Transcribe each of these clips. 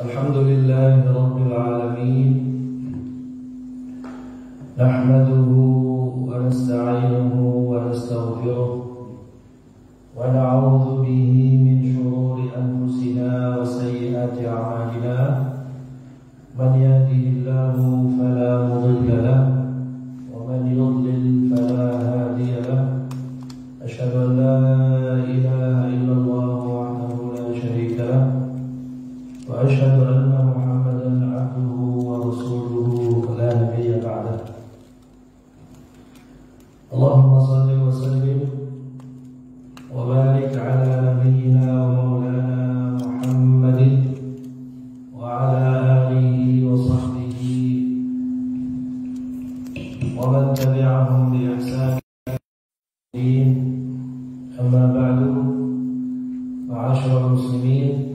Alhamdulillahi Rabbil Alamin. Nahmaduhu wa nasta'inuhu wa nastaghfiruh wa na'udzu bihi min shururi anfusina wa sayyiati a'malina. Man yahdihillahu fala mudilla lahu wa man yudlil fala hadiya lahu. Asyhadu an la ilaha illallah wahdahu la syarika lahu wa asyhadu anna Muhammadan abduhu wa rasuluhu la nabiyya ba'dahu. Allahumma salli wa sallim wa barik ala nabiyyina wa maulana Muhammadin wa ala alihi wa sahbihi wa man tabi'ahum bi ihsan. Amma ba'du, ma'asyiral muslimin,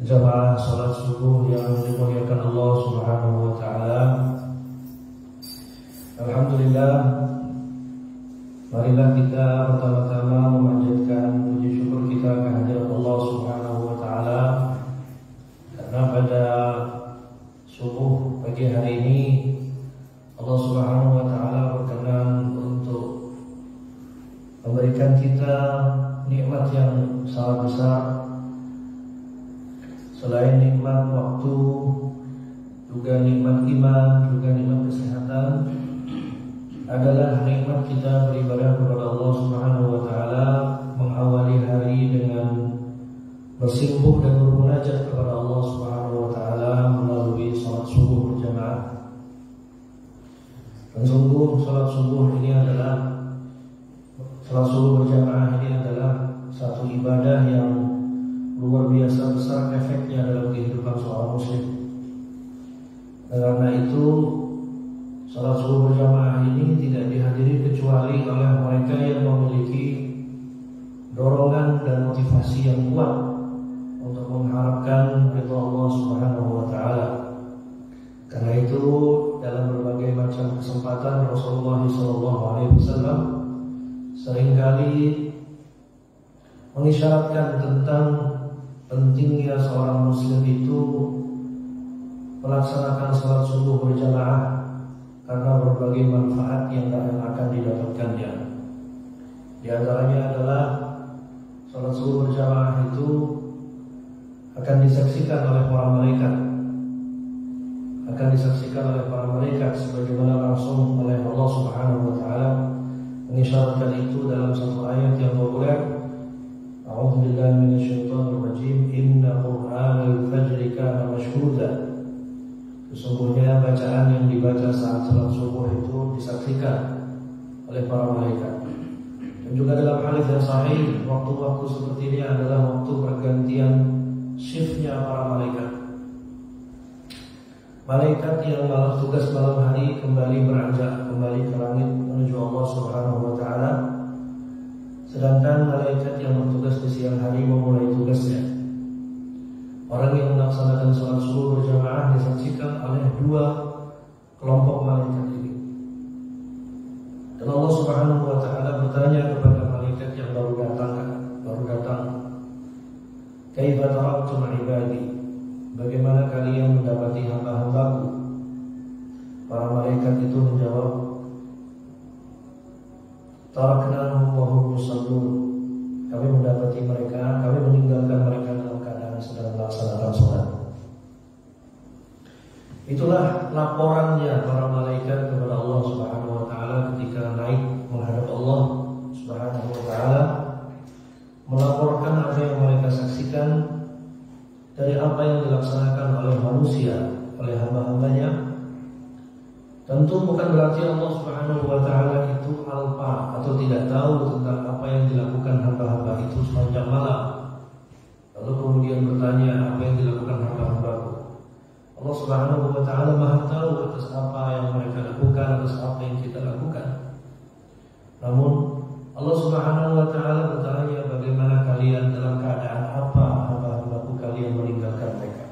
jamaah salat subuh yang dimuliakan Allah Subhanahu wa taala. Alhamdulillah, marilah kita pertama-tama memanjatkan puji syukur kita kehadirat Allah Subhanahu wa taala, karena pada subuh pagi hari ini Allah Subhanahu wa taala berkenan untuk memberikan kita nikmat yang sangat besar. Selain nikmat waktu, juga nikmat iman, juga nikmat kesehatan, adalah nikmat kita beribadah kepada Allah Subhanahu wa taala, mengawali hari dengan bersimpuh dan bermunajat kepada Allah Subhanahu wa taala melalui salat subuh berjamaah. Dan sungguh salat subuh berjamaah ini adalah satu ibadah yang luar biasa besar efeknya dalam kehidupan seorang muslim. Karena itu salat subuh berjamaah ini tidak dihadiri kecuali oleh mereka yang memiliki dorongan dan motivasi yang kuat untuk mengharapkan ridha Allah Subhanahu wa taala. Karena itu dalam berbagai macam kesempatan Rasulullah SAW seringkali mengisyaratkan tentang pentingnya seorang muslim itu melaksanakan salat subuh berjamaah karena berbagai manfaat yang akan didapatkannya. Di antaranya adalah salat subuh berjamaah itu akan disaksikan oleh para malaikat, sebagaimana langsung oleh Allah Subhanahu wa taala mengisyaratkan itu dalam satu ayat yang populer. A'udzu billahi minasyaitonir rajim. Inna qur'anal fajri kana mashhuda. Sesungguhnya bacaan yang dibaca saat salat subuh itu disaksikan oleh para malaikat. Dan juga dalam hadis yang sahih, waktu-waktu seperti ini adalah waktu pergantian shiftnya para malaikat. Malaikat yang tugas malam hari kembali beranjak kembali ke langit menuju Allah Subhanahu wa taala, sedangkan malaikat yang bertugas di siang hari memulai tugasnya. Orang yang melaksanakan salat subuh berjamaah disaksikan oleh dua kelompok malaikat ini. Dan Allah Subhanahu wa taala bertanya kepada malaikat yang baru datang, "Kaifa taraktum ibadi?" Bagaimana kalian mendapati hamba-hambaku? Para malaikat itu menjawab, "Taraknahum wa hum yusallun." Kami meninggalkan mereka dalam keadaan sedang melaksanakan salat. Itulah laporannya para malaikat kepada Allah Subhanahu wa taala ketika naik menghadap Allah Subhanahu wa taala, melaporkan apa yang mereka saksikan dari apa yang dilaksanakan oleh manusia, oleh hamba-hambanya. Tentu bukan berarti Allah Subhanahu wa taala itu alpa atau tidak tahu tentang apa yang dilakukan hamba-hamba itu sepanjang malam. Lalu kemudian bertanya, apa yang dilakukan hamba-hambaku? Allah Subhanahu wa taala Maha tahu atas apa yang mereka lakukan, atas apa yang kita lakukan. Namun Allah Subhanahu wa taala bertanya, bagaimana kalian dalam keadaan apa hamba-hambaku kalian meninggalkan mereka?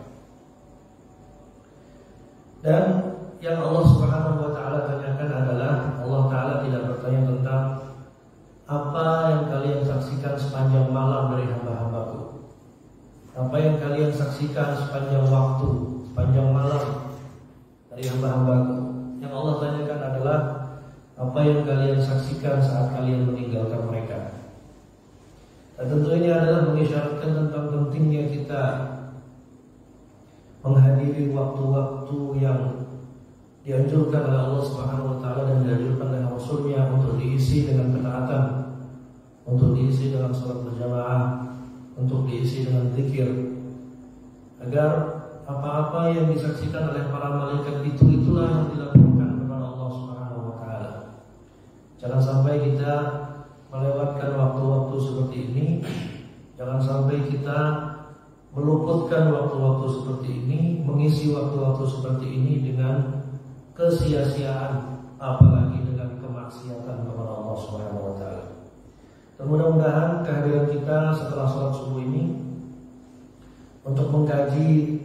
Dan yang Allah Subhanahu wa taala tanyakan adalah, Allah taala tidak bertanya tentang apa yang kalian saksikan sepanjang malam dari hamba-hambaku. Apa apa yang kalian saksikan sepanjang waktu, sepanjang malam dari hamba-hambaku. Yang Allah tanyakan adalah apa yang kalian saksikan saat kalian meninggalkan mereka. Dan tentu ini adalah mengisyaratkan tentang pentingnya kita menghadiri waktu-waktu yang dianjurkan oleh Allah Subhanahu wa taala dan dianjurkan oleh Rasulnya untuk diisi dengan ketaatan, untuk diisi dengan salat berjamaah, untuk diisi dengan zikir, agar apa-apa yang disaksikan oleh para malaikat itulah yang dilakukan kepada Allah Subhanahu wa taala. Jangan sampai kita melewatkan waktu-waktu seperti ini, jangan sampai kita meluputkan waktu-waktu seperti ini, mengisi waktu-waktu seperti ini dengan kesia-siaan, apalagi dengan kemaksiatan kepada Allah Subhanahu wa taala. Dan mudah-mudahan kehadiran kita setelah sholat subuh ini untuk mengkaji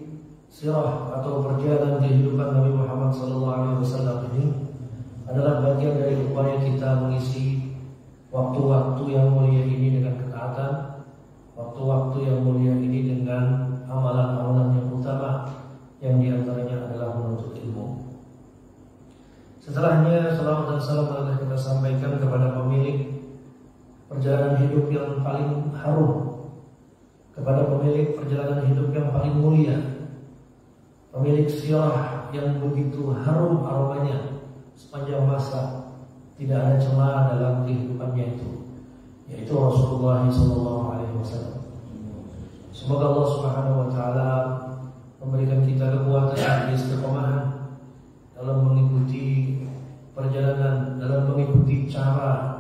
sirah atau perjalanan kehidupan Nabi Muhammad SAW ini adalah bagian dari upaya kita mengisi waktu-waktu yang mulia ini dengan ketaatan, waktu-waktu yang mulia ini dengan amalan-amalan yang utama, yang diantaranya adalah menuntut ilmu. Setelahnya salawat dan salam adalah kita sampaikan kepada pemilik perjalanan hidup yang paling harum, kepada pemilik perjalanan hidup yang paling mulia, pemilik sirah yang begitu harum aromanya sepanjang masa, tidak ada celah dalam kehidupannya itu, yaitu Rasulullah SAW. Semoga Allah Subhanahu wa taala memberikan kita kekuatan dan istiqomahan dalam mengikuti perjalanan, dalam mengikuti cara,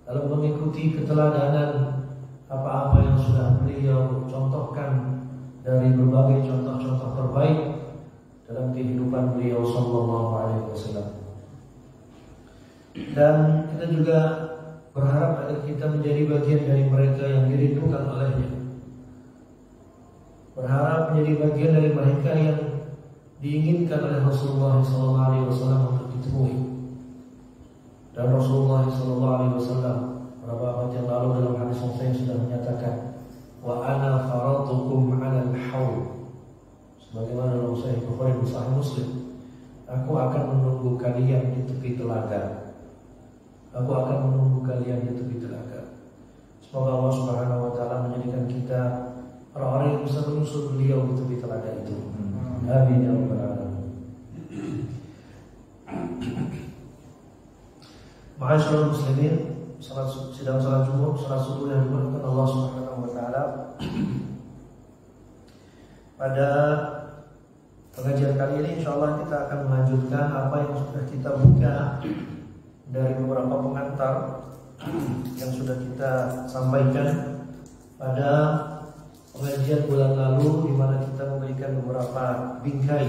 dalam mengikuti keteladanan apa-apa yang sudah beliau contohkan dari berbagai contoh-contoh terbaik dalam kehidupan beliau sallallahu alaihi wasallam. Dan kita juga berharap agar kita menjadi bagian dari mereka yang dirindukan olehnya, berharap menjadi bagian dari mereka yang diinginkan oleh Rasulullah SAW untuk ditemui. Dan Rasulullah SAW beberapa abad yang lalu dalam hadis yang sudah menyatakan, wa ana faratukum 'alal haul, sebagaimana dalam Sahih Bukhari dan Sahih Muslim, aku akan menunggu kalian di tepi telaga. Aku akan menunggu kalian di tepi telaga. Semoga Allah Subhanahu wa taala menjadikan kita orang-orang yang bisa menyusul beliau di tepi telaga itu. Amin ya rabbal alamin. Ma'asyiral muslimin, sidang salat Jumat, salat subuh yang dimuliakan Allah Subhanahu wa taala. Pada pengajian kali ini insyaallah kita akan melanjutkan apa yang sudah kita buka dari beberapa pengantar yang sudah kita sampaikan pada pengajian bulan lalu, di mana kita memberikan beberapa bingkai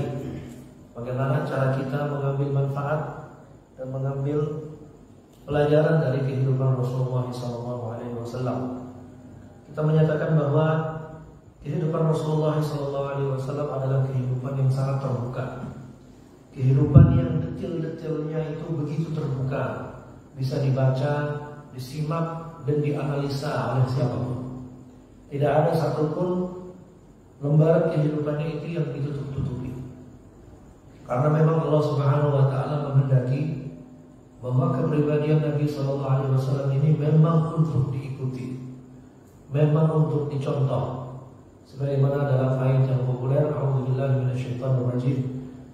bagaimana cara kita mengambil manfaat dan mengambil pelajaran dari kehidupan Rasulullah SAW. Kita menyatakan bahwa kehidupan Rasulullah SAW adalah kehidupan yang sangat terbuka, kehidupan yang detil-detilnya itu begitu terbuka, bisa dibaca, disimak dan dianalisa oleh siapapun. Tidak ada satupun lembaran kehidupannya itu yang ditutup-tutupi. Karena memang Allah Subhanahu wa taala menghendaki bahwa kepribadian Nabi SAW ini memang untuk diikuti, memang untuk dicontoh. Sebagaimana dalam ayat yang populer, A'udzubillahi minasyaitonirrajim,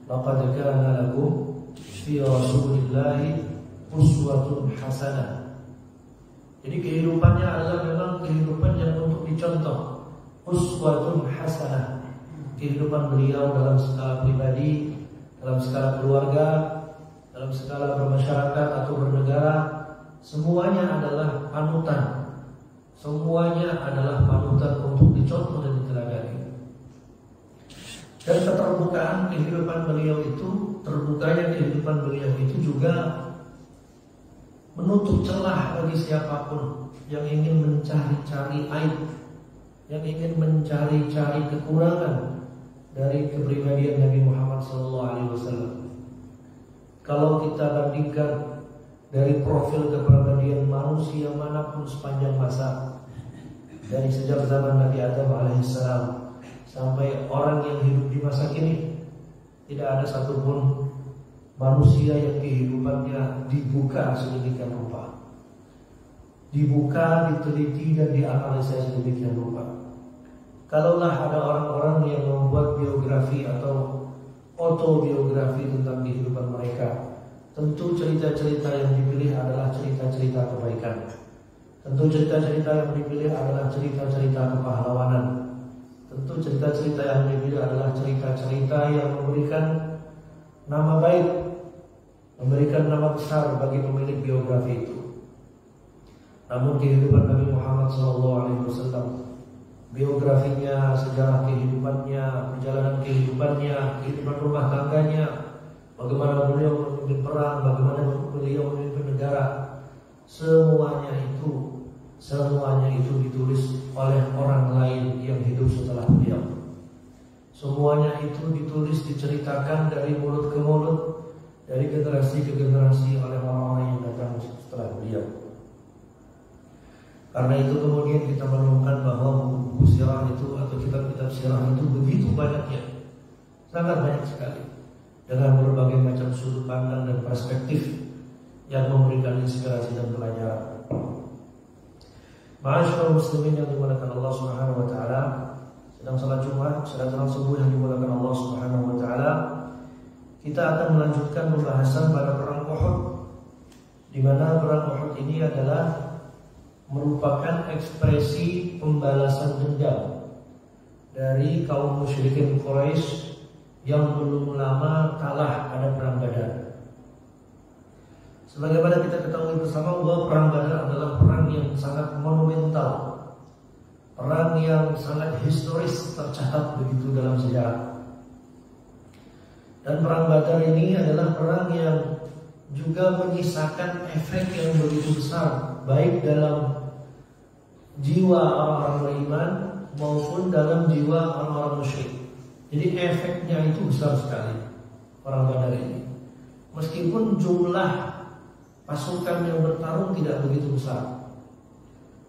laqad kana lakum fi Rasulillahi uswatun hasanah. Jadi kehidupannya adalah memang kehidupan yang untuk dicontoh, uswatun hasanah. Kehidupan beliau dalam skala pribadi, dalam skala keluarga, dalam skala bermasyarakat atau bernegara, semuanya adalah panutan. Semuanya adalah panutan untuk dicontoh dan diteladani. Dan keterbukaan kehidupan beliau itu, terbukanya kehidupan beliau itu juga menutup celah bagi siapapun yang ingin mencari-cari aib, yang ingin mencari-cari kekurangan dari kepribadian Nabi Muhammad SAW. Kalau kita bandingkan dari profil kepribadian manusia manapun sepanjang masa, dari sejak zaman Nabi Adam alaihissalam sampai orang yang hidup di masa kini, tidak ada satupun manusia yang kehidupannya dibuka sedemikian rupa, dibuka, diteliti dan dianalisa sedemikian rupa. Kalaulah ada orang-orang yang membuat biografi atau autobiografi tentang kehidupan mereka, tentu cerita-cerita yang dipilih adalah cerita-cerita kebaikan. Tentu cerita-cerita yang dipilih adalah cerita-cerita kepahlawanan. Tentu cerita-cerita yang dipilih adalah cerita-cerita yang memberikan nama baik, memberikan nama besar bagi pemilik biografi itu. Namun kehidupan Nabi Muhammad SAW, biografinya, sejarah kehidupannya, perjalanan kehidupannya, kehidupan rumah tangganya, bagaimana beliau memimpin perang, bagaimana beliau memimpin negara, semuanya itu ditulis oleh orang lain yang hidup setelah beliau. Semuanya itu ditulis, diceritakan dari mulut ke mulut, dari generasi ke generasi oleh orang-orang yang datang setelah beliau. Karena itu kemudian kita menemukan bahwa buku sirah itu atau kitab-kitab sirah itu begitu banyaknya, sangat banyak sekali, dengan berbagai macam sudut pandang dan perspektif yang memberikan inspirasi dan pelajaran. Ma'asyiral muslimin yang dimuliakan Allah Subhanahu wa taala, sedang salat Jumat, salat subuh yang dimuliakan Allah Subhanahu wa taala, kita akan melanjutkan pembahasan pada perang Uhud, di mana perang Uhud ini adalah merupakan ekspresi pembalasan dendam dari kaum musyrikin Quraisy yang belum lama kalah pada perang Badar. Sebagaimana kita ketahui bersama bahwa perang Badar adalah perang yang sangat monumental, perang yang sangat historis, tercatat begitu dalam sejarah. Dan perang Badar ini adalah perang yang juga menyisakan efek yang begitu besar, baik dalam jiwa orang-orang beriman maupun dalam jiwa orang-orang musyrik. Jadi efeknya itu besar sekali perang Badar ini. Meskipun jumlah pasukan yang bertarung tidak begitu besar.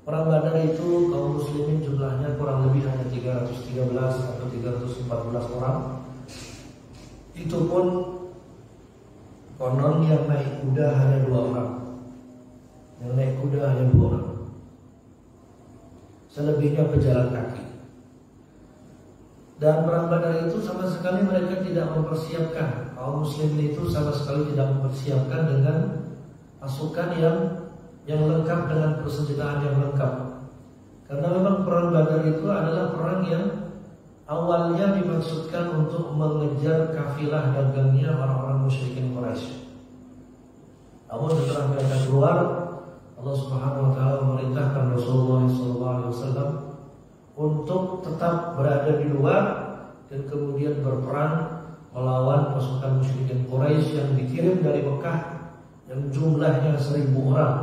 Perang Badar itu kaum muslimin jumlahnya kurang lebih hanya 313 atau 314 orang. Itu pun konon yang naik kuda hanya 2 orang. Yang naik kuda hanya 2 orang. Selebihnya pejalan kaki. Dan perang Badar itu sama sekali mereka tidak mempersiapkan, kaum muslimin itu sama sekali tidak mempersiapkan dengan pasukan yang lengkap, dengan persenjataan yang lengkap. Karena memang perang Badar itu adalah perang yang awalnya dimaksudkan untuk mengejar kafilah dagangnya orang-orang musyrikin Quraisy. Namun setelah mereka keluar, Allah Subhanahu wa taala memerintahkan Rasulullah SAW untuk tetap berada di luar dan kemudian berperang melawan pasukan musyrikin Quraisy yang dikirim dari Mekah yang jumlahnya 1000 orang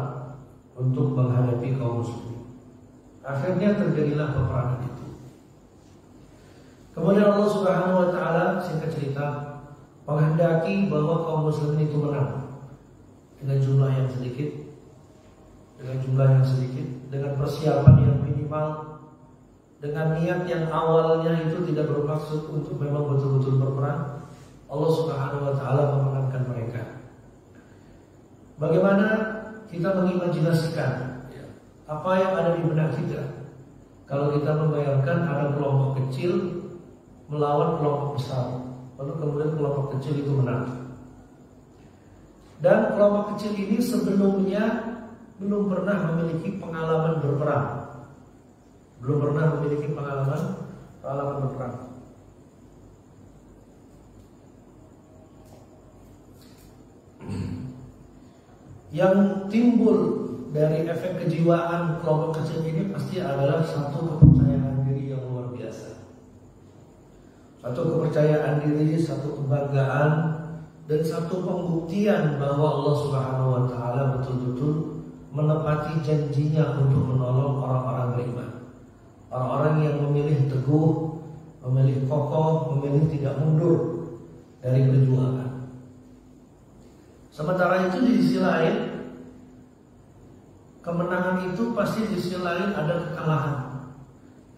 untuk menghadapi kaum muslimin. Akhirnya terjadilah peperangan itu. Kemudian Allah Subhanahu wa taala, singkat cerita, menghendaki bahwa kaum muslimin itu menang dengan jumlah yang sedikit, dengan persiapan yang minimal, dengan niat yang awalnya itu tidak bermaksud untuk memang betul-betul berperang. Allah Subhanahu wa taala memenangkan mereka. Bagaimana kita mengimajinasikan apa yang ada di benak kita kalau kita membayangkan ada kelompok kecil melawan kelompok besar, lalu kemudian kelompok kecil itu menang. Dan kelompok kecil ini sebelumnya belum pernah memiliki pengalaman berperang, belum pernah memiliki pengalaman berperang. Yang timbul dari efek kejiwaan kelompok kecil ini pasti adalah satu kepercayaan diri yang luar biasa, satu kepercayaan diri, satu kebanggaan, dan satu pembuktian bahwa Allah Subhanahu wa taala betul-betul menepati janjinya untuk menolong orang-orang beriman, orang-orang yang memilih teguh, memilih kokoh, memilih tidak mundur dari perjuangan. Sementara itu di sisi lain, kemenangan itu pasti di sisi lain ada kekalahan.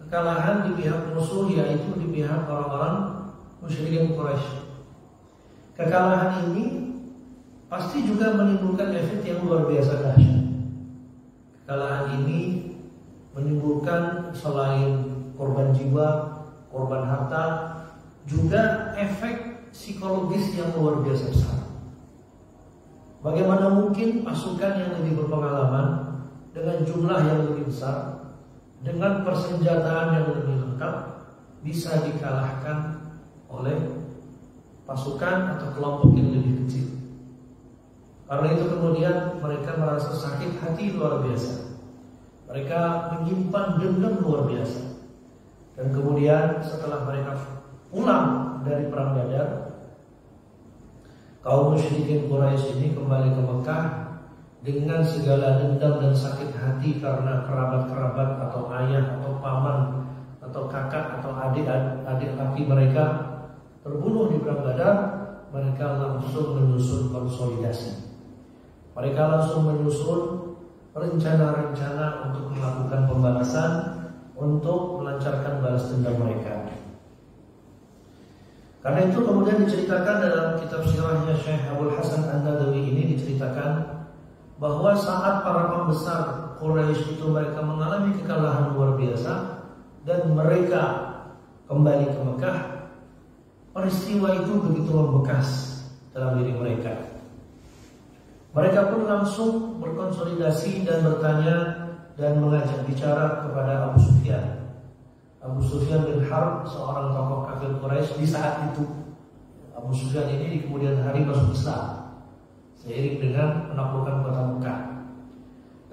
kekalahan di pihak musuh, yaitu di pihak orang-orang musyrikin Quraisy. Kekalahan ini pasti juga menimbulkan efek yang luar biasa dahsyat. Kekalahan ini menimbulkan selain korban jiwa, korban harta, juga efek psikologis yang luar biasa besar. Bagaimana mungkin pasukan yang lebih berpengalaman dengan jumlah yang lebih besar, dengan persenjataan yang lebih lengkap, bisa dikalahkan oleh pasukan atau kelompok yang lebih kecil. Karena itu kemudian mereka merasa sakit hati luar biasa. Mereka menyimpan dendam luar biasa. Dan kemudian setelah mereka pulang dari perang Badar, kaum musyrikin Quraisy ini kembali ke Mekah dengan segala dendam dan sakit hati karena kerabat-kerabat atau ayah atau paman atau kakak atau adik laki mereka terbunuh di perang Badar. Mereka langsung menyusun konsolidasi. Mereka langsung menyusun rencana-rencana untuk melakukan pembalasan, untuk melancarkan balas dendam mereka. Karena itu kemudian diceritakan dalam kitab sirahnya Syekh Abdul Hasan An-Nadawi ini, diceritakan bahwa saat para pembesar Quraisy itu mereka mengalami kekalahan luar biasa dan mereka kembali ke Mekah, peristiwa itu begitu membekas dalam diri mereka. Mereka pun langsung berkonsolidasi dan bertanya dan mengajak bicara kepada Abu Sufyan. Abu Sufyan bin Harb, seorang tokoh kafir Quraisy di saat itu. Abu Sufyan ini di kemudian hari masuk Islam seiring dengan penaklukan kota Mekah.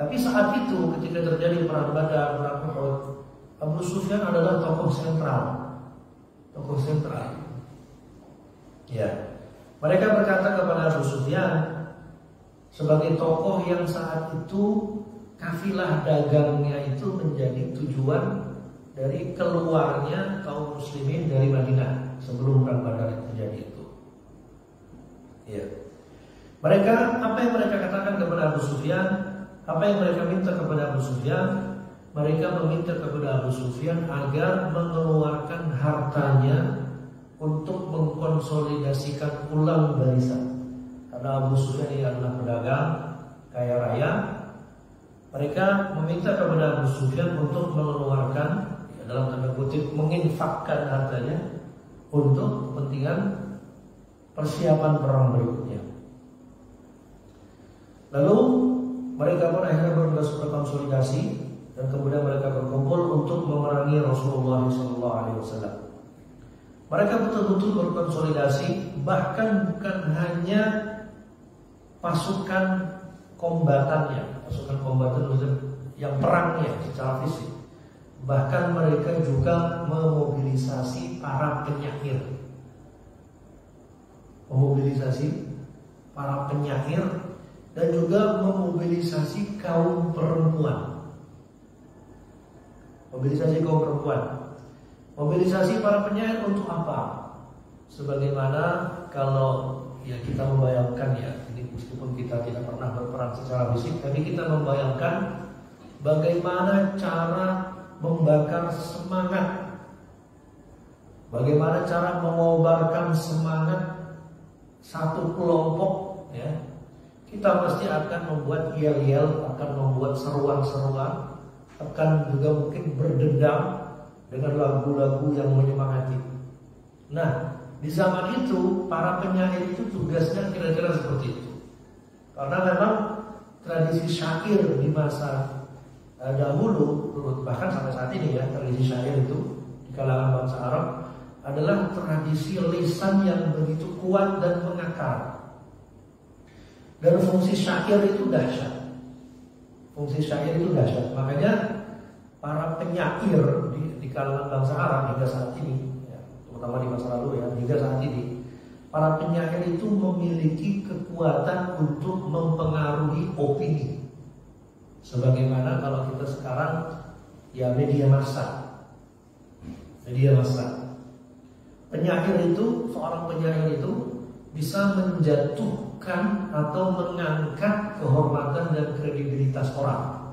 Tapi saat itu ketika terjadi perang Badar, perang Uhud, Abu Sufyan adalah tokoh sentral. Tokoh sentral. Ya. Mereka berkata kepada Abu Sufyan sebagai tokoh yang saat itu kafilah dagangnya itu menjadi tujuan dari keluarnya kaum muslimin dari Madinah sebelum perang Badar terjadi itu. Ya. Mereka, apa yang mereka katakan kepada Abu Sufyan, apa yang mereka minta kepada Abu Sufyan, mereka meminta kepada Abu Sufyan agar mengeluarkan hartanya untuk mengkonsolidasikan ulang barisan. Karena Abu Sufyan ini adalah pedagang kaya raya, mereka meminta kepada Abu Sufyan untuk mengeluarkan, dalam tanda kutip, menginfakkan hartanya untuk kepentingan persiapan perang berikutnya. Lalu mereka pun akhirnya berkonsolidasi dan kemudian mereka berkumpul untuk memerangi Rasulullah SAW. Mereka betul-betul berkonsolidasi, bahkan bukan hanya pasukan kombatannya, pasukan kombatan yang perangnya secara fisik, bahkan mereka juga memobilisasi para penyair, dan juga memobilisasi kaum perempuan. Mobilisasi para penyair untuk apa? Sebagaimana kalau ya kita membayangkan ya, ini meskipun kita tidak pernah berperang secara fisik, tapi kita membayangkan bagaimana cara membakar semangat, bagaimana cara mengobarkan semangat satu kelompok ya. Kita pasti akan membuat yel-yel, akan membuat seruan-seruan, akan juga mungkin berdendam dengan lagu-lagu yang menyemangati. Nah, di zaman itu para penyair itu tugasnya kira-kira seperti itu. Karena memang tradisi syair di masa dahulu, bahkan sampai saat ini ya, tradisi syair itu di kalangan bangsa Arab adalah tradisi lisan yang begitu kuat dan mengakar. Dan fungsi syair itu dahsyat. Makanya para penyair di kalangan bangsa Arab hingga saat ini, ya, terutama di masa lalu ya, hingga saat ini, para penyair itu memiliki kekuatan untuk mempengaruhi opini. Sebagaimana kalau kita sekarang ya media massa. Seorang penyair itu bisa menjatuhkan atau mengangkat kehormatan dan kredibilitas orang.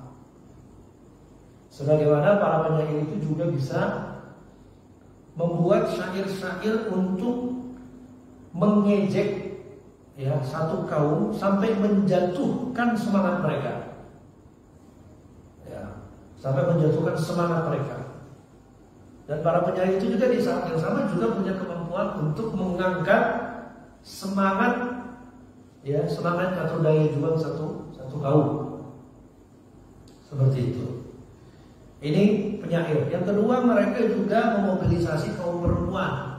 Sebagaimana para penyair itu juga bisa membuat syair-syair untuk mengejek ya satu kaum sampai menjatuhkan semangat mereka. Ya, sampai menjatuhkan semangat mereka. Dan para penyair itu juga di saat yang sama juga punya kemampuan untuk mengangkat semangat ya, semangat atau daya juang satu kaum. Seperti itu. Ini penyair. Yang kedua, mereka juga memobilisasi kaum perempuan.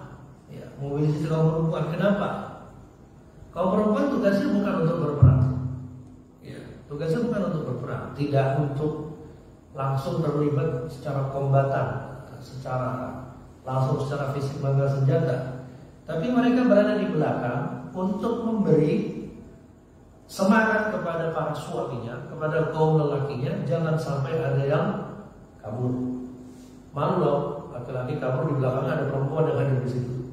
Ya, mobilisasi kaum perempuan. Kenapa? Kaum perempuan tugasnya bukan untuk berperang. Ya, tugasnya bukan untuk berperang, tidak untuk langsung terlibat secara kombatan, secara fisik mengangkat senjata. Tapi mereka berada di belakang untuk memberi semangat kepada para suaminya, kepada kaum lelakinya, jangan sampai ada yang kabur. Malu loh, laki-laki kabur di belakang ada perempuan yang ada di situ.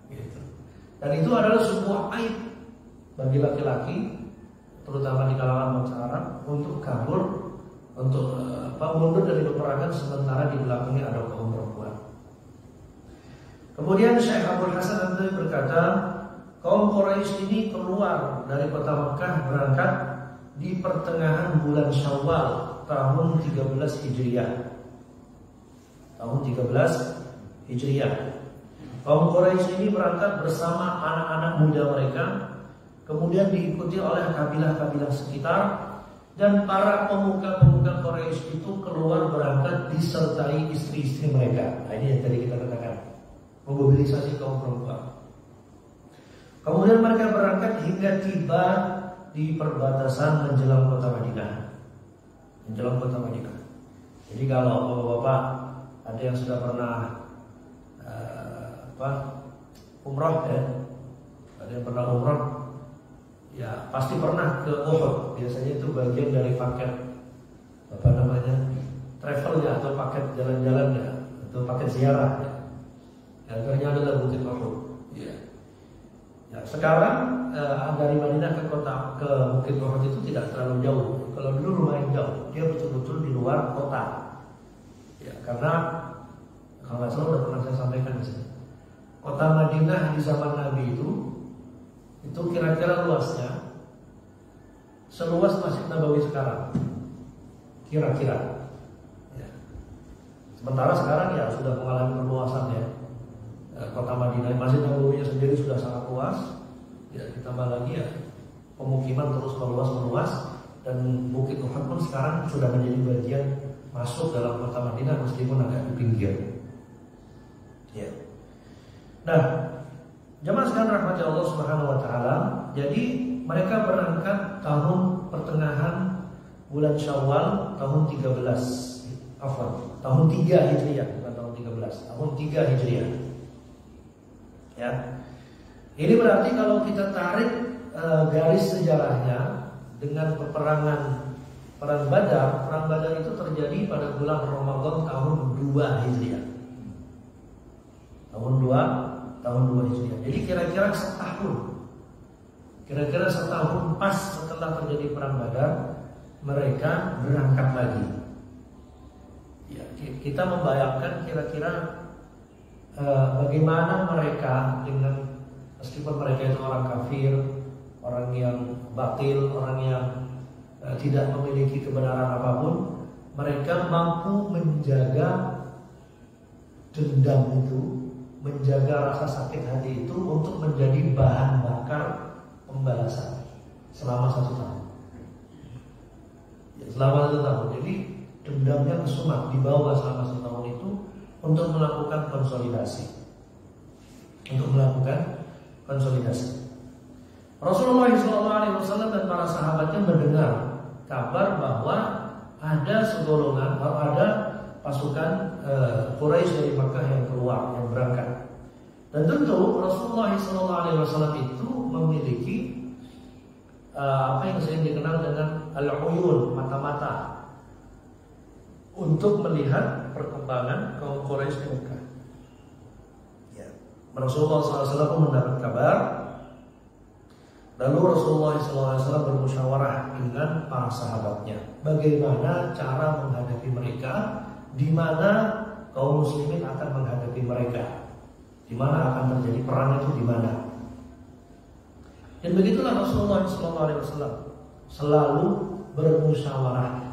Gitu. Dan itu adalah sebuah aib bagi laki-laki, terutama di kalangan bangsa Arab, untuk kabur, untuk mundur dari peperangan sementara di belakangnya ada kaum perempuan. Kemudian Syekh Abdul Hasan An-Nadawi berkata, kaum Quraisy ini keluar dari kota Mekah berangkat di pertengahan bulan Syawal tahun 13 Hijriah. Tahun 13 Hijriah. Kaum Quraisy ini berangkat bersama anak-anak muda mereka, kemudian diikuti oleh kabilah-kabilah sekitar, dan para pemuka-pemuka Quraisy itu keluar berangkat disertai istri-istri mereka. Nah, ini yang tadi kita katakan, mobilisasi kaum perempuan. Kemudian mereka berangkat hingga tiba di perbatasan menjelang kota Madinah. Menjelang kota Madinah. Jadi kalau bapak-bapak ada yang sudah pernah umrah ya, ada yang pernah umrah, ya pasti pernah ke Uhud. Biasanya itu bagian dari paket travelnya atau paket jalan-jalannya atau paket ziarah. Yang akhirnya adalah Bukit Uhud. Ya. Ya, sekarang dari Madinah ke Bukit Uhud itu tidak terlalu jauh. Kalau dulu lumayan jauh, dia betul-betul di luar kota. Ya, karena kalau nggak salah udah pernah saya sampaikan di sini. Kota Madinah di zaman Nabi itu kira-kira luasnya seluas Masjid Nabawi sekarang. Kira-kira. Ya. Sementara sekarang ya sudah mengalami perluasan ya. Kota Madinah, Masjid Nabawi sendiri sudah sangat luas. Ya, ditambah lagi ya pemukiman terus meluas dan Bukit Uhud pun sekarang sudah menjadi bagian masuk dalam kota Madinah meskipun agak di pinggir. Ya. Nah, jemaah sekalian rahmati Allah Subhanahu wa taala, jadi mereka berangkat tahun pertengahan bulan Syawal tahun 13. Tahun 3 Hijriah, bukan tahun 13, tahun 3 Hijriah. Ya. Ini berarti kalau kita tarik garis sejarahnya dengan perang Badar itu terjadi pada bulan Ramadan tahun 2 Hijriah. Tahun 2 Hijriah. Jadi kira-kira setahun pas setelah terjadi perang Badar, mereka berangkat lagi. Ya, kita membayangkan kira-kira bagaimana mereka dengan meskipun mereka itu orang kafir, orang yang batil, orang yang tidak memiliki kebenaran apapun, mereka mampu menjaga dendam itu, menjaga rasa sakit hati itu untuk menjadi bahan bakar pembalasan selama 1 tahun. Ya, selama 1 tahun. Jadi dendamnya kesumat dibawa selama 1 tahun itu untuk melakukan konsolidasi. Rasulullah SAW dan para sahabatnya mendengar kabar bahwa ada segolongan atau ada pasukan Quraisy dari Makkah yang keluar, yang berangkat. Dan tentu Rasulullah SAW itu memiliki apa yang sering dikenal dengan al-uyun, mata-mata, untuk melihat perkembangan kaum Quraisy di Makkah. Ya. Rasulullah SAW pun mendapat kabar Lalu Rasulullah SAW bermusyawarah dengan para sahabatnya, bagaimana cara menghadapi mereka, di mana kaum muslimin akan menghadapi mereka, di mana akan terjadi perang itu di mana. Dan begitulah Rasulullah SAW selalu bermusyawarah,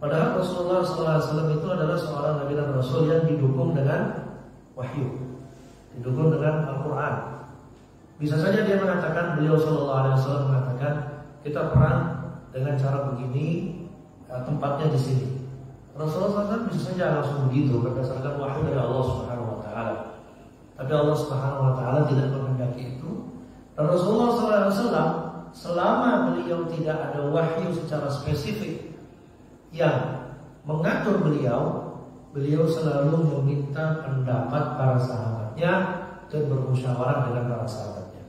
Padahal Rasulullah SAW itu adalah seorang Nabi dan Rasul yang didukung dengan wahyu, didukung dengan Al-Quran. Bisa saja dia mengatakan, beliau SAW mengatakan, kita perang dengan cara begini, tempatnya di sini. Rasulullah SAW bisa saja langsung begitu berdasarkan wahyu dari Allah Subhanahu Wa Taala. Tapi Allah Subhanahu Wa Taala tidak menghendaki itu. Dan Rasulullah SAW selama beliau tidak ada wahyu secara spesifik yang mengatur beliau selalu meminta pendapat para sahabatnya dan bermusyawarah dengan para sahabatnya.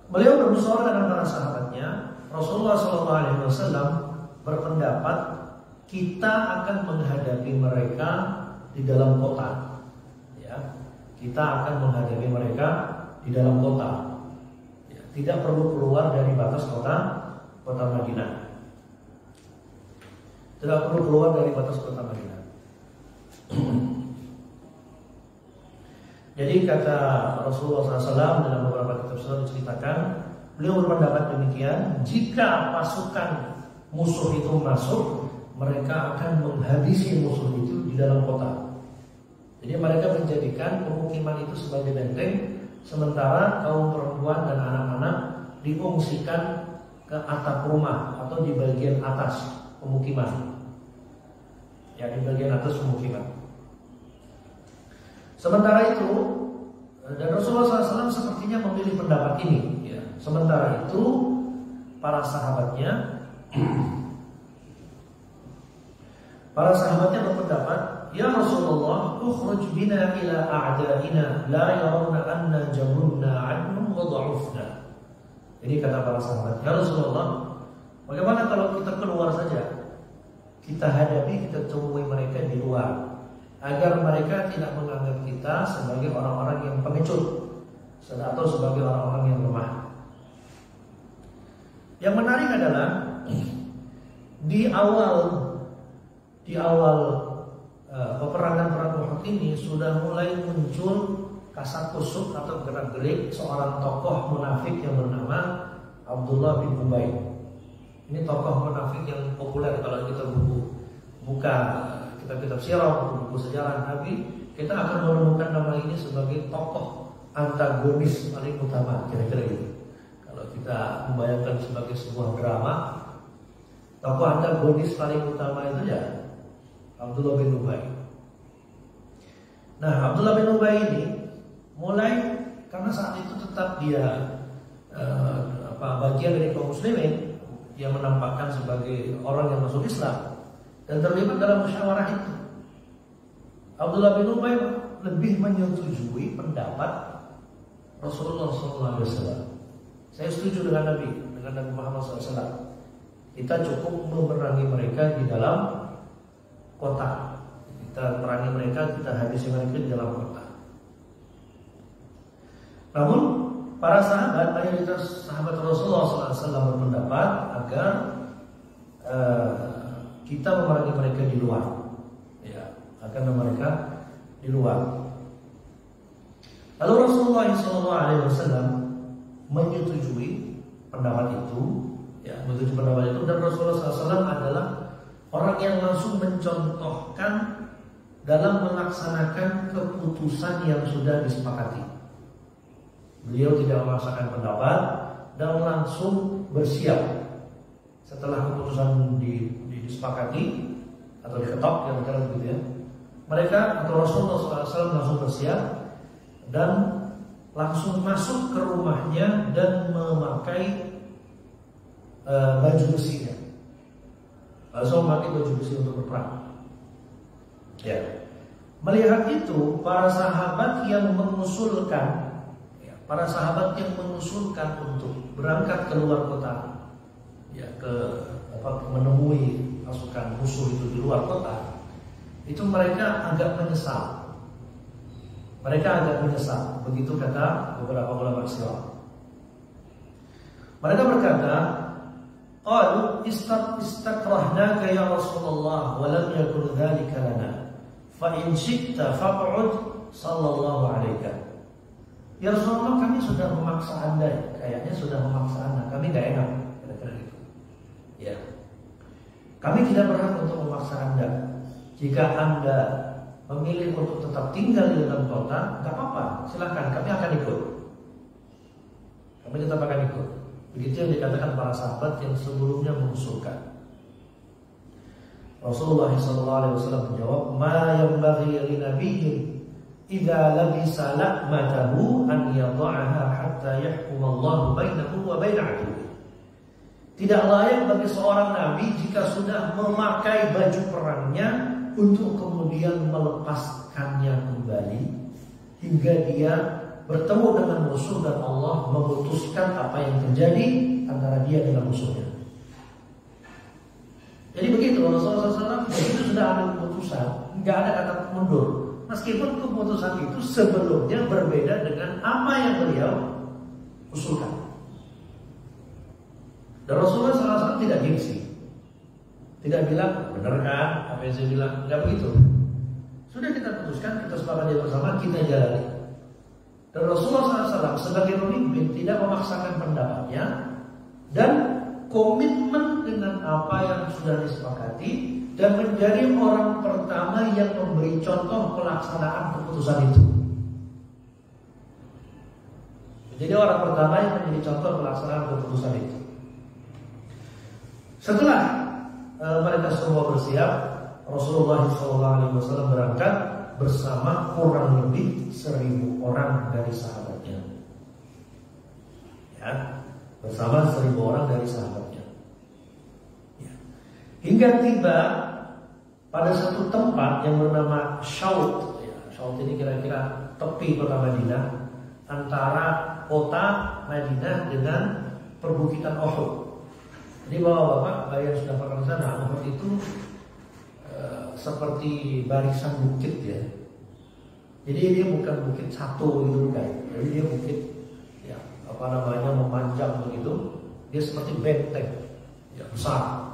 Beliau bermusyawarah dengan para sahabatnya. Rasulullah SAW berpendapat kita akan menghadapi mereka di dalam kota. Ya, kita akan menghadapi mereka di dalam kota. Ya, tidak perlu keluar dari batas kota Madinah. Tidak perlu keluar dari batas kota Madinah. Jadi kata Rasulullah SAW dalam beberapa kitab sunnah diceritakan, beliau berpendapat demikian, jika pasukan musuh itu masuk, mereka akan menghabisi musuh itu di dalam kota. Jadi mereka menjadikan pemukiman itu sebagai benteng, sementara kaum perempuan dan anak-anak diungsikan ke atap rumah atau di bagian atas pemukiman. Ya, di bagian atas pemukiman. Sementara itu, dan Rasulullah SAW sepertinya memilih pendapat ini. Ya. Sementara itu, para sahabatnya berpendapat, ya Rasulullah, ukhruj bina ila a'da'ina la yarawna anna jabunna anhum wa dha'ufna. Jadi kata para sahabat, ya Rasulullah, bagaimana kalau kita keluar saja? Kita hadapi, kita temui mereka di luar, agar mereka tidak menganggap kita sebagai orang-orang yang pengecut atau sebagai orang-orang yang lemah. Yang menarik adalah di awal peperangan perang Uhud ini sudah mulai muncul kasakusuk atau gerak-gerik seorang tokoh munafik yang bernama Abdullah bin Ubay. Ini tokoh munafik yang populer kalau kita buka kitab-kitab sirah, buku sejarah Nabi, kita akan menemukan nama ini sebagai tokoh antagonis paling utama, kira-kira gitu. Kalau kita membayangkan sebagai sebuah drama, tokoh antagonis paling utama itu ya Abdullah bin Ubay. Nah, Abdullah bin Ubay ini mulai, karena saat itu tetap dia bagian dari kaum muslimin yang menampakkan sebagai orang yang masuk Islam dan terlibat dalam musyawarah itu. Abdullah bin Ubay lebih menyetujui pendapat Rasulullah SAW. Saya setuju dengan Nabi Muhammad SAW. Kita cukup memerangi mereka di dalam kota. Kita perangi mereka, kita habisi mereka di dalam kota. Namun para sahabat, mayoritas sahabat Rasulullah SAW berpendapat agar kita memerangi mereka di luar, ya, agar mereka di luar. Lalu Rasulullah SAW menyetujui pendapat itu, ya, menyetujui pendapat itu, dan Rasulullah SAW adalah orang yang langsung mencontohkan dalam melaksanakan keputusan yang sudah disepakati. Beliau tidak memaksakan pendapat dan langsung bersiap setelah keputusan disepakati atau diketok, kira-kira begitu ya. Mereka atau Rasulullah SAW langsung bersiap dan langsung masuk ke rumahnya dan memakai baju besinya. Langsung memakai baju besi untuk berperang. Ya. Melihat itu, para sahabat yang mengusulkan untuk berangkat keluar kota, ya, menemui pasukan musuh itu di luar kota, itu mereka agak menyesal. Mereka agak menyesal. Begitu kata beberapa ulama sirah. Mereka berkata, qalu istakrahnaka ya Rasulullah wa lam yakun dzalika lana. Fa in syi'ta faq'ud sallallahu alaihi. Ya Rasulullah, kami sudah memaksa Anda, kayaknya sudah memaksa Anda. Kami tidak enak, kira-kira gitu. Ya. Kami tidak berhak untuk memaksa Anda. Jika Anda memilih untuk tetap tinggal di dalam kota, nggak apa-apa, silakan, kami akan ikut. Kami tetap akan ikut. Begitu yang dikatakan para sahabat yang sebelumnya mengusulkan. Rasulullah SAW menjawab, "Ma yanbaghi li nabiyyin idza labisa la'matahu an yadha'aha hatta yahkum Allah bainahu wa bain 'aduwwihi." Tidak layak bagi seorang nabi jika sudah memakai baju perangnya untuk kemudian melepaskannya kembali hingga dia bertemu dengan musuh dan Allah memutuskan apa yang terjadi antara dia dengan musuhnya. Jadi begitu Rasulullah SAW begitu sudah ambil keputusan, nggak ada kata mundur. Meskipun keputusan itu sebelumnya berbeda dengan apa yang beliau usulkan. Dan Rasulullah SAW tidak gengsi, tidak bilang benar kan apa yang saya bilang, nggak begitu. Sudah kita putuskan, kita sepakati bersama, kita jalani. Dan Rasulullah SAW sebagai pemimpin tidak memaksakan pendapatnya dan komitmen dengan apa yang sudah disepakati dan menjadi orang pertama yang memberi contoh pelaksanaan keputusan itu. Jadi orang pertama yang menjadi contoh pelaksanaan keputusan itu. Setelah mereka semua bersiap, Rasulullah SAW berangkat bersama kurang lebih 1.000 orang dari sahabatnya. Ya, bersama 1.000 orang dari sahabatnya. Ya. Hingga tiba pada satu tempat yang bernama Syaut. Ya, Syaut ini kira-kira tepi kota Madinah, antara kota Madinah dengan perbukitan Uhud. Jadi bapak-bapak yang sudah pernah ke sana, Uhud itu seperti barisan bukit ya. Jadi dia bukan bukit satu gitu kan. Jadi dia bukit ya apa namanya memanjang begitu. Dia seperti benteng ya besar.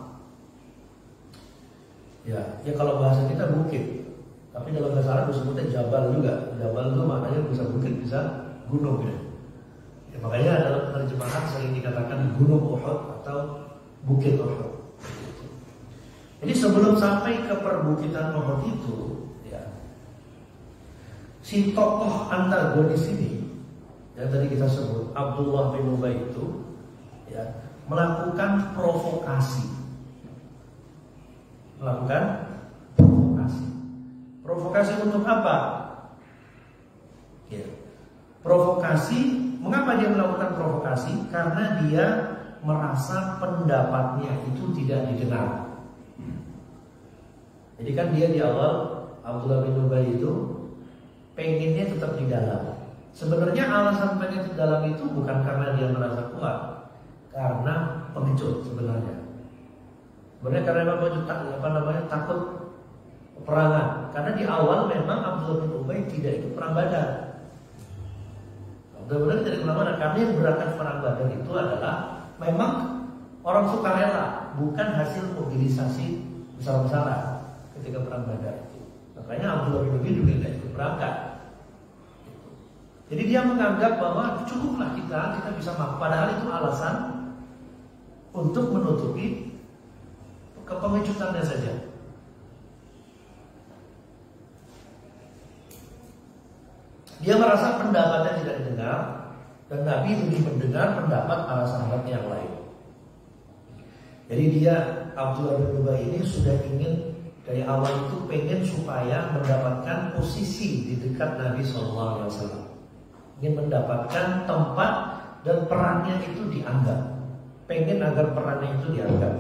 Ya kalau bahasa kita bukit. Tapi dalam bahasa Arab disebutnya jabal juga. Jabal itu maknanya bisa bukit bisa gunung ya. Ya makanya dalam terjemahan sering dikatakan gunung Uhud atau bukit Uhud. Jadi sebelum sampai ke perbukitan Uhud itu, ya, si tokoh antagonis ini yang tadi kita sebut Abdullah bin Ubay itu, ya, melakukan provokasi. Provokasi untuk apa? Ya. Provokasi, mengapa dia melakukan provokasi? Karena dia merasa pendapatnya itu tidak didengar. Jadi kan dia di awal Abdullah bin Ubay itu pengennya tetap di dalam. Sebenarnya alasan pengen di dalam itu bukan karena dia merasa kuat, karena pengecut sebenarnya. Sebenarnya karena takut peperangan. Karena di awal memang Abdullah bin Ubay tidak ikut perang Badar. Abdullah tidak ikut perang Badar karena yang berangkat perang Badar itu adalah memang orang sukarela, bukan hasil mobilisasi besar-besaran ketika perang Badar itu. Makanya Abdullah bin Ubay juga tidak ikut berangkat. Jadi dia menganggap bahwa cukuplah kita bisa mampu. Padahal itu alasan untuk menutupi kepengecutannya saja. Dia merasa pendapatnya tidak didengar dan Nabi lebih mendengar pendapat para sahabatnya yang lain. Jadi dia Abdullah bin Ubay ini sudah ingin dari awal itu pengen supaya mendapatkan posisi di dekat Nabi SAW. Ingin mendapatkan tempat dan perannya itu dianggap. Pengen agar perannya itu dianggap.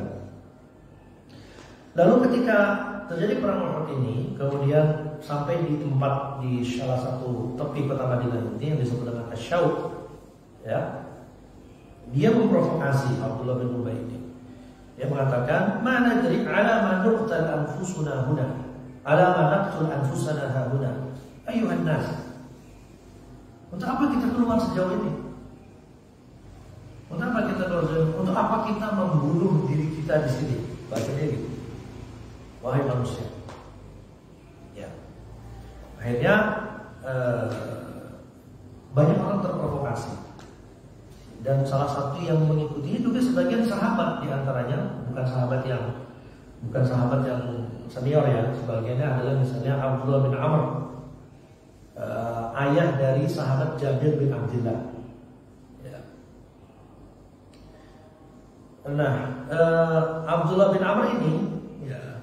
Lalu ketika terjadi perang Uhud ini, kemudian sampai di tempat di salah satu tepi kota Madinah ini yang disebut dengan Asy-Syaut, ya, dia memprovokasi Abdullah bin Ubay ini. Dia mengatakan, "Mana dari ala manuqtal anfusuna huna, ala manaqtul anfusana huna, ayuhan nas, Untuk apa kita keluar sejauh ini? Untuk apa kita keluar sejauh ini? Untuk apa kita membunuh diri kita di sini? Bahasanya gitu. Wahai manusia. Ya. Akhirnya banyak orang terprovokasi. Dan salah satu yang mengikuti juga sebagian sahabat, di antaranya bukan sahabat yang senior ya, sebagiannya adalah misalnya Abdullah bin Amr, ayah dari sahabat Jabir bin Abdullah. Ya. Nah, Abdullah bin Amr ini, ya,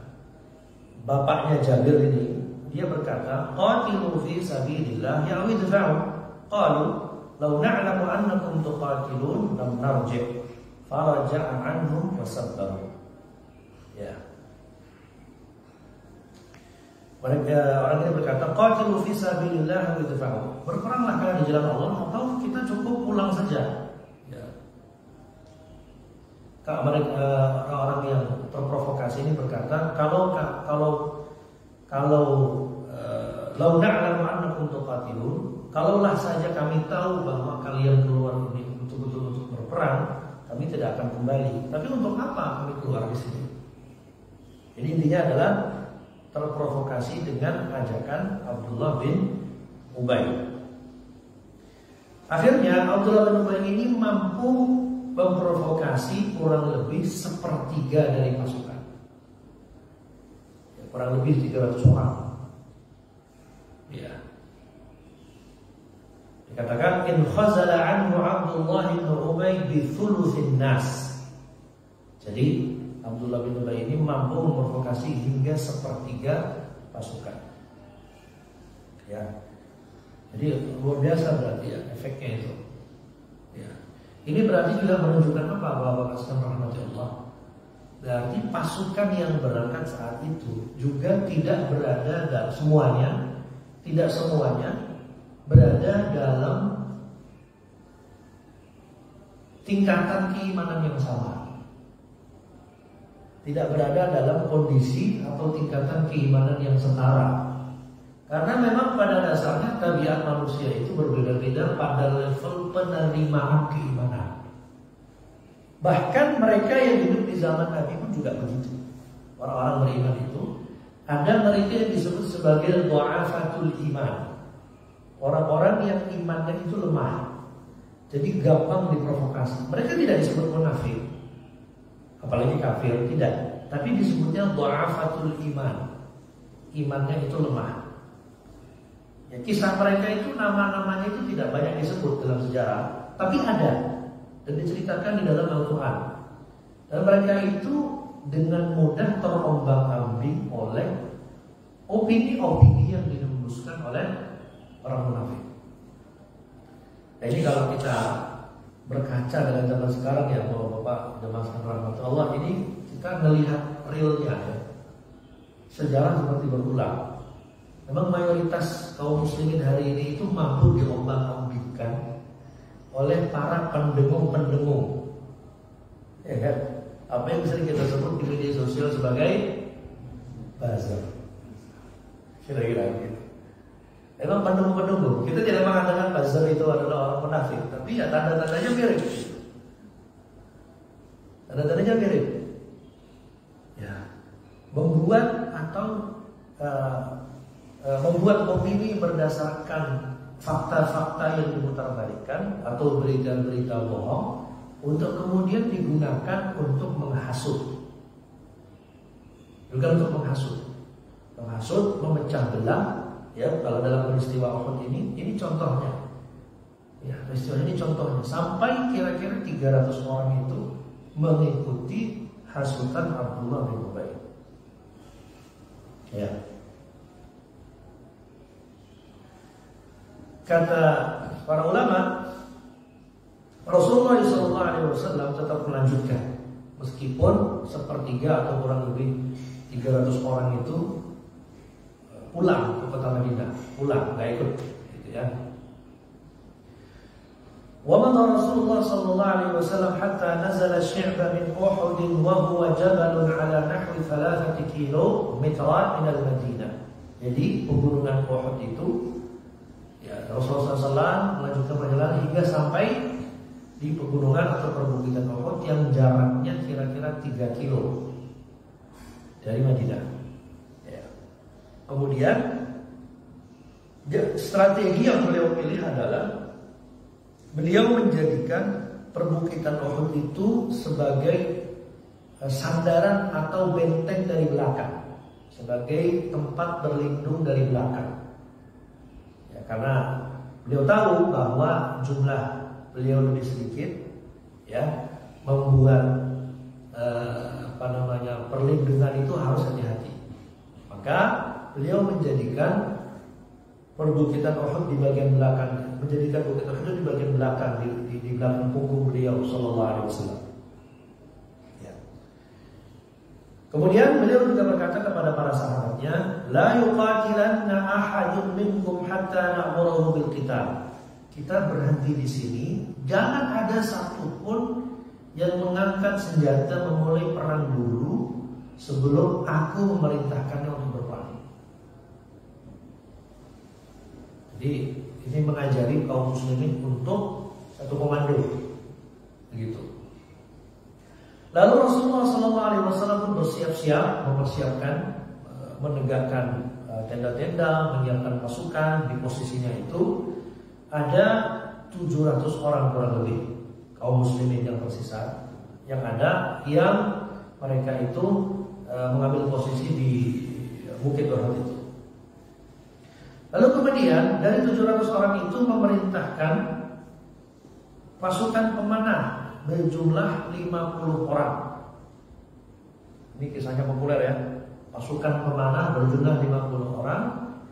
bapaknya Jabir ini, dia berkata, "Qatilu fi sabilillah ya idfa'u." Qalu, "Law na'lamu annakum tuqatilun lam narji'." Faraja'a 'anhum wa sabbahu. Ya. Orang ini berkata, "Qatilu fi sabilillah wa idfa'u." Berperanglah kalian di jalan Allah atau kita cukup pulang saja. Ya. Orang-orang yang terprovokasi ini berkata, kalau lau na'lamu annakum tuqatilun, kalaulah saja kami tahu bahwa kalian keluar ini untuk berperang, kami tidak akan kembali. Tapi untuk apa kami keluar di sini? Jadi intinya adalah terprovokasi dengan ajakan Abdullah bin Ubay. Akhirnya Abdullah bin Ubay ini mampu memprovokasi kurang lebih sepertiga dari pasukan. Ya, kurang lebih 300 orang. Ya. Dikatakan in khazala anhu Abdullah bin Ubay bi thuluthin nas. Jadi Abdullah bin Ubay ini mampu memprovokasi hingga sepertiga pasukan. Ya. Jadi luar biasa berarti ya efeknya itu. Ya. Ini berarti juga menunjukkan apa, Bapak sekalian rahmati Allah? Berarti pasukan yang berangkat saat itu juga tidak berada tidak semuanya berada dalam tingkatan keimanan yang sama. Tidak berada dalam kondisi atau tingkatan keimanan yang setara. Karena memang pada dasarnya tabiat manusia itu berbeda-beda pada level penerimaan keimanan. Bahkan mereka yang hidup di zaman Nabi pun juga begitu. Orang-orang beriman itu ada mereka yang disebut sebagai du'afatul iman. Orang-orang yang imannya itu lemah, jadi gampang diprovokasi. Mereka tidak disebut munafik, apalagi kafir, tidak. Tapi disebutnya du'afatul iman. Imannya itu lemah. Ya, kisah mereka itu nama-namanya itu tidak banyak disebut dalam sejarah, tapi ada dan diceritakan di dalam Al-Quran. Dan mereka itu dengan mudah terombang-ambing oleh opini-opini yang dihembuskan oleh orang munafik. Nah, ini kalau kita berkaca dengan zaman sekarang ya, Bapak jemaah rahmat Allah, ini kita melihat realnya ya. Sejarah seperti berulang. Memang mayoritas kaum muslimin hari ini itu mampu diombang-ambingkan oleh para pendengung-pendengung. Ya kan? Apa yang sering kita sebut di media sosial sebagai buzzer. Kira-kira gitu. Memang pendengung-pendengung. Kita tidak mengatakan buzzer itu adalah orang munafik, tapi ya tanda-tandanya mirip. Tanda-tandanya mirip. Ya, membuat atau membuat opini berdasarkan fakta-fakta yang diputarbalikkan atau berita-berita bohong untuk kemudian digunakan untuk menghasut. Bukan untuk menghasut, memecah belah. Ya, kalau dalam peristiwa Uhud ini contohnya. Ya, peristiwa ini contohnya. Sampai kira-kira 300 orang itu mengikuti hasutan Abdullah bin Ubay. Ya. Kata para ulama, Rasulullah SAW tetap melanjutkan meskipun sepertiga atau kurang lebih 300 orang itu pulang ke kota Madinah, nggak ikut, gitu ya. Wa madha Rasulullah sallallahu alaihi wasallam hatta nazala syi'ba min Uhud wa huwa jabalun ala nahwi 3 kilometer min al-Madinah. Jadi pegunungan Uhud itu Ya, Rasulullah SAW melanjutkan perjalanan hingga sampai di pegunungan atau perbukitan Uhud yang jaraknya kira-kira 3 kilo dari Madinah. Ya. Kemudian strategi yang beliau pilih adalah beliau menjadikan perbukitan Uhud itu sebagai sandaran atau benteng dari belakang, sebagai tempat berlindung dari belakang. Ya, karena beliau tahu bahwa jumlah beliau lebih sedikit, ya, membuat perlindungan itu harus hati-hati. Maka beliau menjadikan perbukitan Uhud di bagian belakang, menjadikan bukit Uhud di bagian belakang, di belakang punggung beliau sallallahu alaihi wasallam. Ya. Kemudian beliau juga berkata kepada para sahabatnya, la yuqatilanna ahadun minkum hatta na'murahu bil qital. Kita berhenti di sini, jangan ada satupun yang mengangkat senjata memulai perang dulu sebelum aku memerintahkannya untuk berperang. Jadi ini mengajari kaum muslimin untuk satu komando, begitu. Lalu Rasulullah SAW pun bersiap-siap mempersiapkan, menegakkan tenda-tenda, menyiapkan pasukan. Di posisinya itu ada 700 orang kurang lebih kaum muslimin yang tersisa, yang ada yang mereka itu mengambil posisi di bukit Uhud itu. Lalu kemudian dari 700 orang itu memerintahkan pasukan pemanah berjumlah 50 orang. Ini kisahnya populer ya. Pasukan pemanah berjumlah 50 orang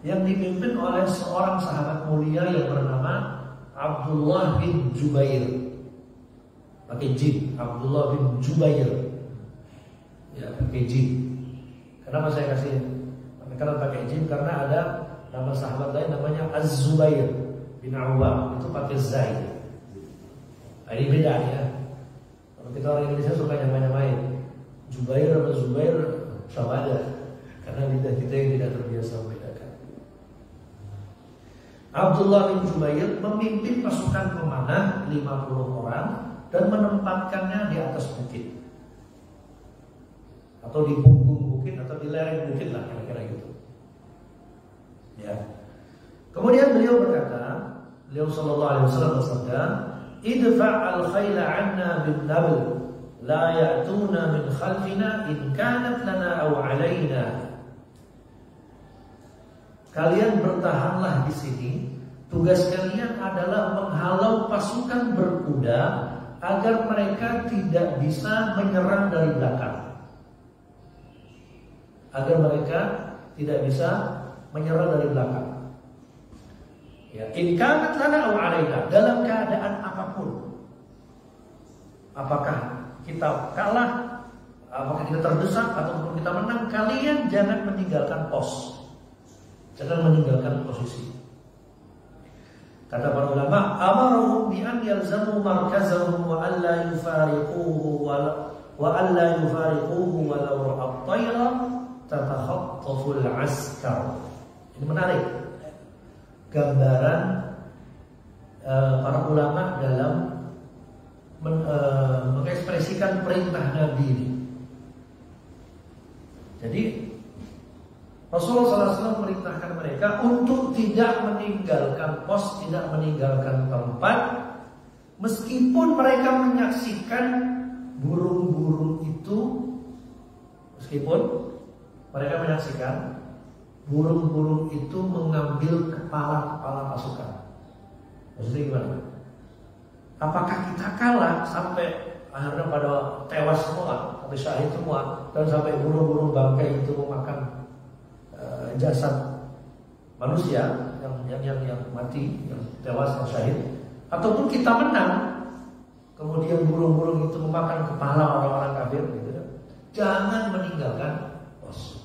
yang dipimpin oleh seorang sahabat mulia yang bernama Abdullah bin Jubair. Pakai jim, Abdullah bin Jubair. Ya, pakai jim. Kenapa saya kasih pakai jim? Karena ada nama sahabat lain namanya Az-Zubair bin Awwam, itu pakai zai. Ini beda ya. Kalau kita orang Indonesia suka nyamain Jubair sama Zubair sama aja, karena lidah kita yang tidak terbiasa membedakan. Abdullah bin Jubair memimpin pasukan pemanah 50 orang dan menempatkannya di atas bukit atau di punggung bukit atau di lereng bukit lah, kira-kira gitu. Ya. Kemudian beliau berkata, beliau sallallahu alaihi wasallam bersabda, "Idfa' al-khayla 'anna bin nabl, la ya'tuna min khalfina in kanat lana aw 'alaina." Kalian bertahanlah di sini. Tugas kalian adalah menghalau pasukan berkuda agar mereka tidak bisa menyerang dari belakang. Agar mereka tidak bisa menyerang dari belakang. Ya, in kanat lana aw 'alaina, dalam keadaan apapun. Apakah kita kalah, apakah kita terdesak ataupun kita menang, kalian jangan meninggalkan pos. Jangan meninggalkan posisi. Kata para ulama, amarahum bi an yalzamu markazahum wa an la yufariquhu wa an la yufariquhu walau ra'a at-tayra tatakhattafu al-askar. Ini menarik. Gambaran para ulama dalam mengekspresikan perintah Nabi ini. Jadi Rasulullah SAW memerintahkan mereka untuk tidak meninggalkan pos, tidak meninggalkan tempat, meskipun mereka menyaksikan burung-burung itu, meskipun mereka menyaksikan burung-burung itu mengambil kepala-kepala pasukan. Maksudnya gimana? Apakah kita kalah sampai akhirnya pada tewas semua, sampai syahid semua, dan sampai burung-burung bangkai itu memakan jasad manusia yang mati, yang tewas, yang syahid, ataupun kita menang, kemudian burung-burung itu memakan kepala orang-orang kafir, gitu. Jangan meninggalkan pos.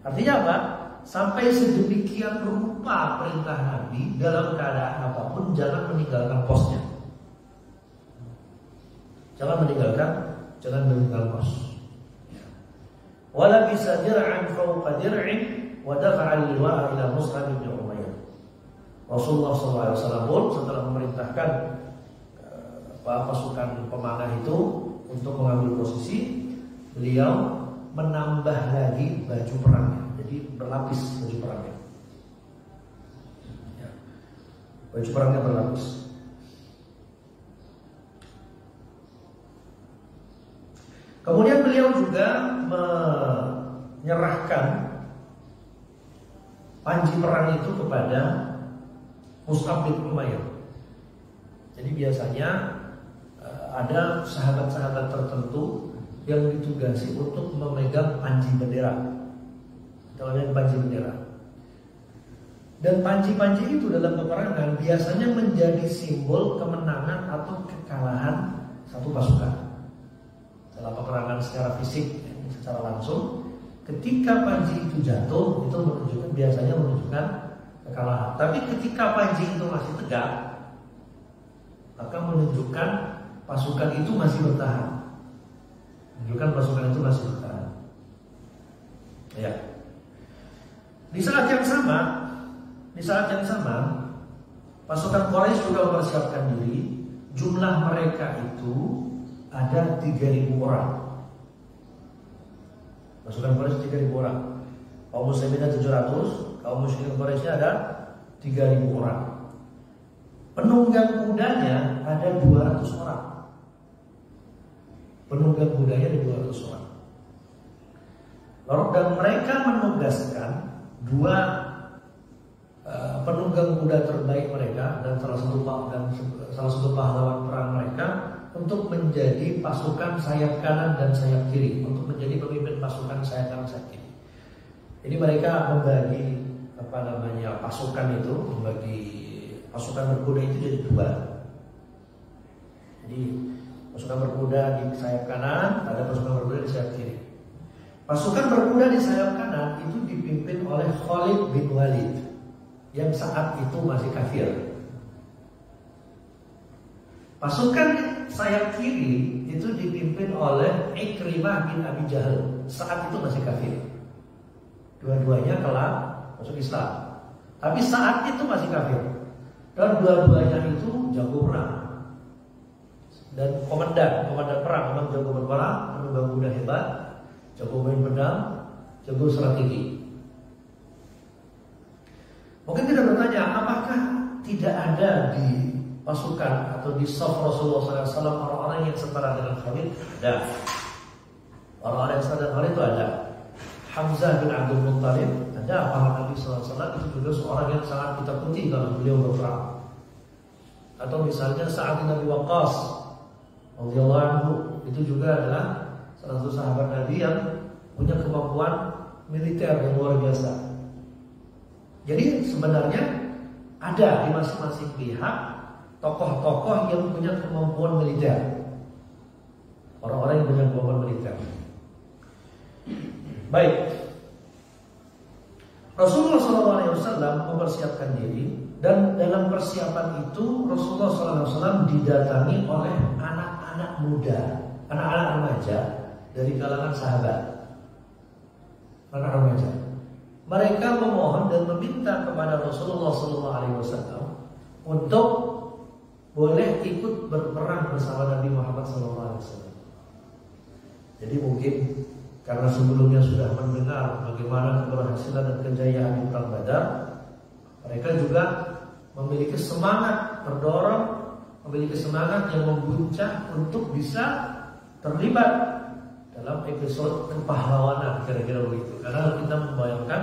Artinya apa? Sampai sedemikian rupa perintah Nabi, dalam keadaan apapun jangan meninggalkan posnya. Jangan meninggalkan pos. Wala bisa dir'an fawqa dir'in wa dafa'a al-liwa'a ila Mus'ab bin Umair. Rasulullah SAW pun setelah memerintahkan pasukan pemanah itu untuk mengambil posisi, beliau menambah lagi baju perangnya. Jadi berlapis baju perangnya. Ya. Baju perangnya berlapis. Kemudian beliau juga menyerahkan panji perang itu kepada Mus'ab bin Umair. Jadi biasanya ada sahabat-sahabat tertentu yang ditugasi untuk memegang panji bendera. Namanya panji bendera. Dan panji-panji itu dalam peperangan biasanya menjadi simbol kemenangan atau kekalahan satu pasukan. Dalam peperangan secara fisik, secara langsung, ketika panji itu jatuh, itu biasanya menunjukkan kekalahan. Tapi ketika panji itu masih tegak, maka menunjukkan pasukan itu masih bertahan. Menunjukkan pasukan itu masih bertahan. Ya. Di saat yang sama, pasukan Quraisy juga mempersiapkan diri. Jumlah mereka itu ada 3.000 orang. Pasukan Quraisy 3.000 orang. Kaum muslimin 700, kaum musyrikin Quraisy ada 3.000 orang. Penunggang kudanya ada 200 orang. Penunggang kudanya ada 200 orang. Lalu dan mereka menugaskan dua penunggang kuda terbaik mereka dan salah satu pahlawan perang mereka untuk menjadi pasukan sayap kanan dan sayap kiri, untuk menjadi pemimpin pasukan sayap kanan sayap kiri. Jadi mereka membagi pasukan itu, membagi pasukan berkuda itu jadi dua. Jadi pasukan berkuda di sayap kanan, ada pasukan berkuda di sayap kiri. Pasukan berkuda di sayap kanan itu dipimpin oleh Khalid bin Walid yang saat itu masih kafir. Pasukan sayap kiri itu dipimpin oleh Ikrimah bin Abi Jahal, saat itu masih kafir. Dua-duanya kelak masuk Islam, tapi saat itu masih kafir. Dan dua-duanya itu jago perang dan komandan perang, memang jago berperang, penunggang kuda hebat, jago main pedang, jago strategi. Mungkin kita bertanya, apakah tidak ada di pasukan atau di saf Rasulullah SAW orang-orang yang setara dengan Khalid? Ada. Orang-orang yang setara dengan Khalid itu ada. Hamzah bin Abdul Muttalib ada. Para Nabi SAW itu juga seorang yang sangat ditakuti kalau beliau berperang. Atau misalnya Sa'ad bin Abi Waqqas radhiyallahu anhu, itu juga adalah salah satu sahabat Nabi yang punya kemampuan militer yang luar biasa. Jadi sebenarnya ada di masing-masing pihak tokoh-tokoh yang punya kemampuan militer, orang-orang yang punya kemampuan militer. Baik, Rasulullah SAW mempersiapkan diri, dan dalam persiapan itu Rasulullah SAW didatangi oleh anak-anak muda, anak-anak remaja dari kalangan sahabat. Anak remaja, mereka memohon dan meminta kepada Rasulullah SAW untuk boleh ikut berperang bersama Nabi Muhammad SAW. Jadi mungkin karena sebelumnya sudah mendengar bagaimana keberhasilan dan kejayaan di perang Badar, mereka juga memiliki semangat terdorong, memiliki semangat yang membuncah untuk bisa terlibat dalam episode kepahlawanan, kira-kira begitu. Karena kita membayangkan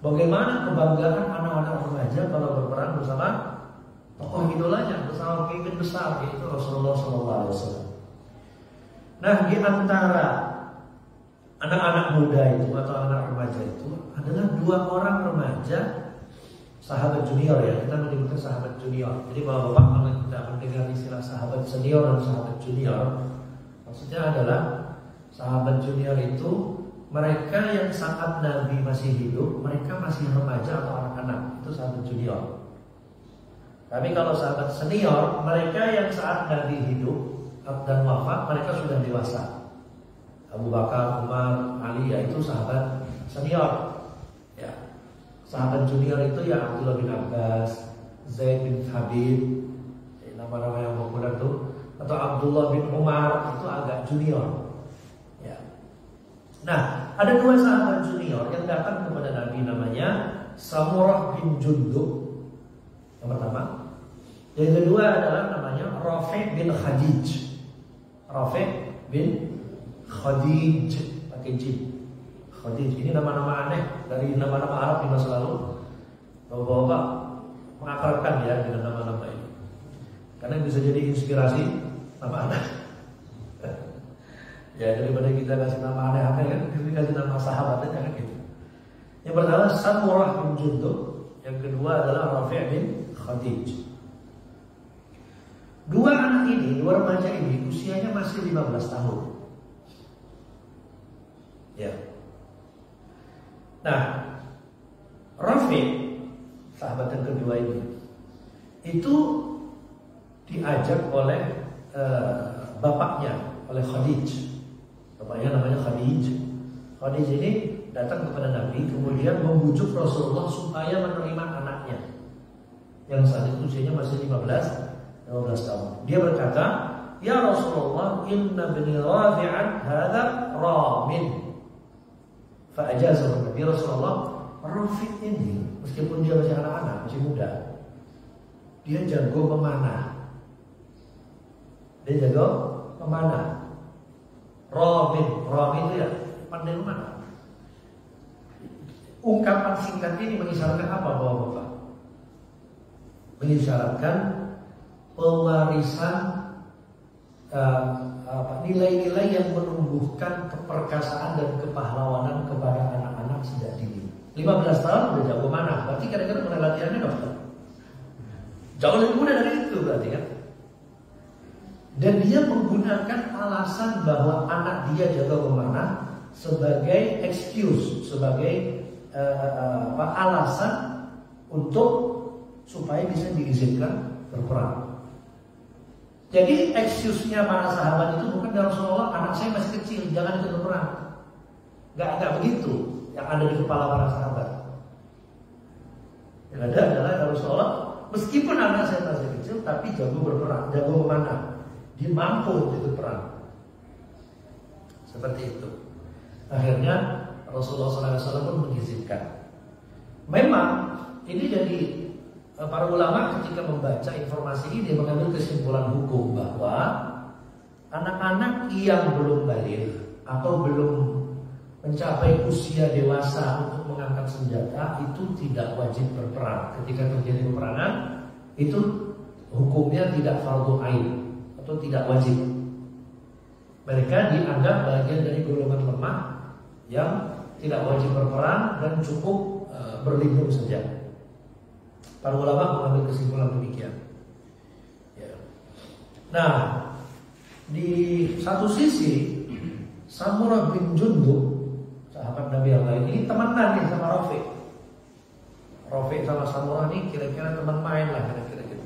bagaimana kebanggaan anak-anak remaja kalau berperang bersama tokoh idolanya, bersama pemimpin besar, yaitu Rasulullah SAW. Nah, di antara anak-anak muda itu atau anak remaja itu adalah dua orang remaja sahabat junior, ya, kita menyebutkan sahabat junior. Jadi bapak-bapak kalau kita mendengar istilah sahabat senior dan sahabat junior, maksudnya adalah sahabat junior itu mereka yang saat Nabi masih hidup, mereka masih remaja atau anak-anak, itu sahabat junior. Tapi kalau sahabat senior, mereka yang saat Nabi hidup dan wafat, mereka sudah dewasa. Abu Bakar, Umar, Ali, ya itu sahabat senior. Ya. Sahabat junior itu ya Abdullah bin Abbas, Zaid bin Thabit, nama-nama yang populer tuh, atau Abdullah bin Umar, itu agak junior. Ya. Nah, ada dua sahabat junior yang datang kepada Nabi, namanya Samurah bin Jundub, yang pertama. Yang kedua adalah namanya Rafi' bin Khadij. Rafi' bin Khadij, pakai jim. Khadij, ini nama-nama aneh dari nama-nama Arab di masa lalu. Bapak-bapak mengakrabkan ya dengan nama-nama ini, karena bisa jadi inspirasi nama anak. Ya, daripada kita kasih nama aneh-aneh kan, kita kasih nama sahabat aja kan gitu. Yang pertama Samurah bin Jundub, yang kedua adalah Rafi' bin Khadij. Dua anak ini, dua remaja ini usianya masih 15 tahun. Ya. Nah, Rafi', sahabat yang kedua ini, itu diajak oleh bapaknya, oleh Khadij. Bapaknya namanya Khadij. Khadij ini datang kepada Nabi, kemudian membujuk Rasulullah supaya menerima anaknya yang saat itu usianya masih 15 tahun. Dia berkata, "Ya Rasulullah, inna bani Rafi'an hadza ramin." Fa'ajazahu Nabi. Rasulullah, Rafi' ini meskipun dia masih anak-anak, masih muda, dia jago memanah. Dia jago memanah. Ramin itu ya pandai memanah. Ungkapan singkat ini mengisyaratkan apa, Bapak-bapak? Mengisyaratkan pewarisan nilai-nilai yang menumbuhkan keperkasaan dan kepahlawanan kepada anak-anak sejak dini. 15 tahun udah jago mana? Berarti kira-kira mulai latihannya dokter. Jauh lebih muda dari itu berarti kan? Dan dia menggunakan alasan bahwa anak dia jago memanah sebagai excuse, sebagai alasan untuk supaya bisa diizinkan berperang. Jadi excuse-nya para sahabat itu bukan, ya Rasulullah, anak saya masih kecil, jangan ikut berperang. Gak begitu yang ada di kepala para sahabat. Yang ada adalah, ya Rasulullah, meskipun anak saya masih kecil, tapi jago berperang, jago memanah, dia mampu untuk ikut perang. Seperti itu. Akhirnya Rasulullah SAW pun mengizinkan. Memang ini jadi, para ulama ketika membaca informasi ini mengambil kesimpulan hukum bahwa anak-anak yang belum baligh atau belum mencapai usia dewasa untuk mengangkat senjata itu tidak wajib berperang. Ketika terjadi peperangan itu hukumnya tidak fardhu ain atau tidak wajib. Mereka dianggap bagian dari golongan lemah yang tidak wajib berperang dan cukup berlindung saja. Para ulama mengambil kesimpulan demikian. Ya. Nah, di satu sisi Samurah bin Jundub, sahabat Nabi yang lain ini temenan nih sama Rafi'. Rafi' sama Samurah ini kira-kira teman main lah, kira-kira gitu.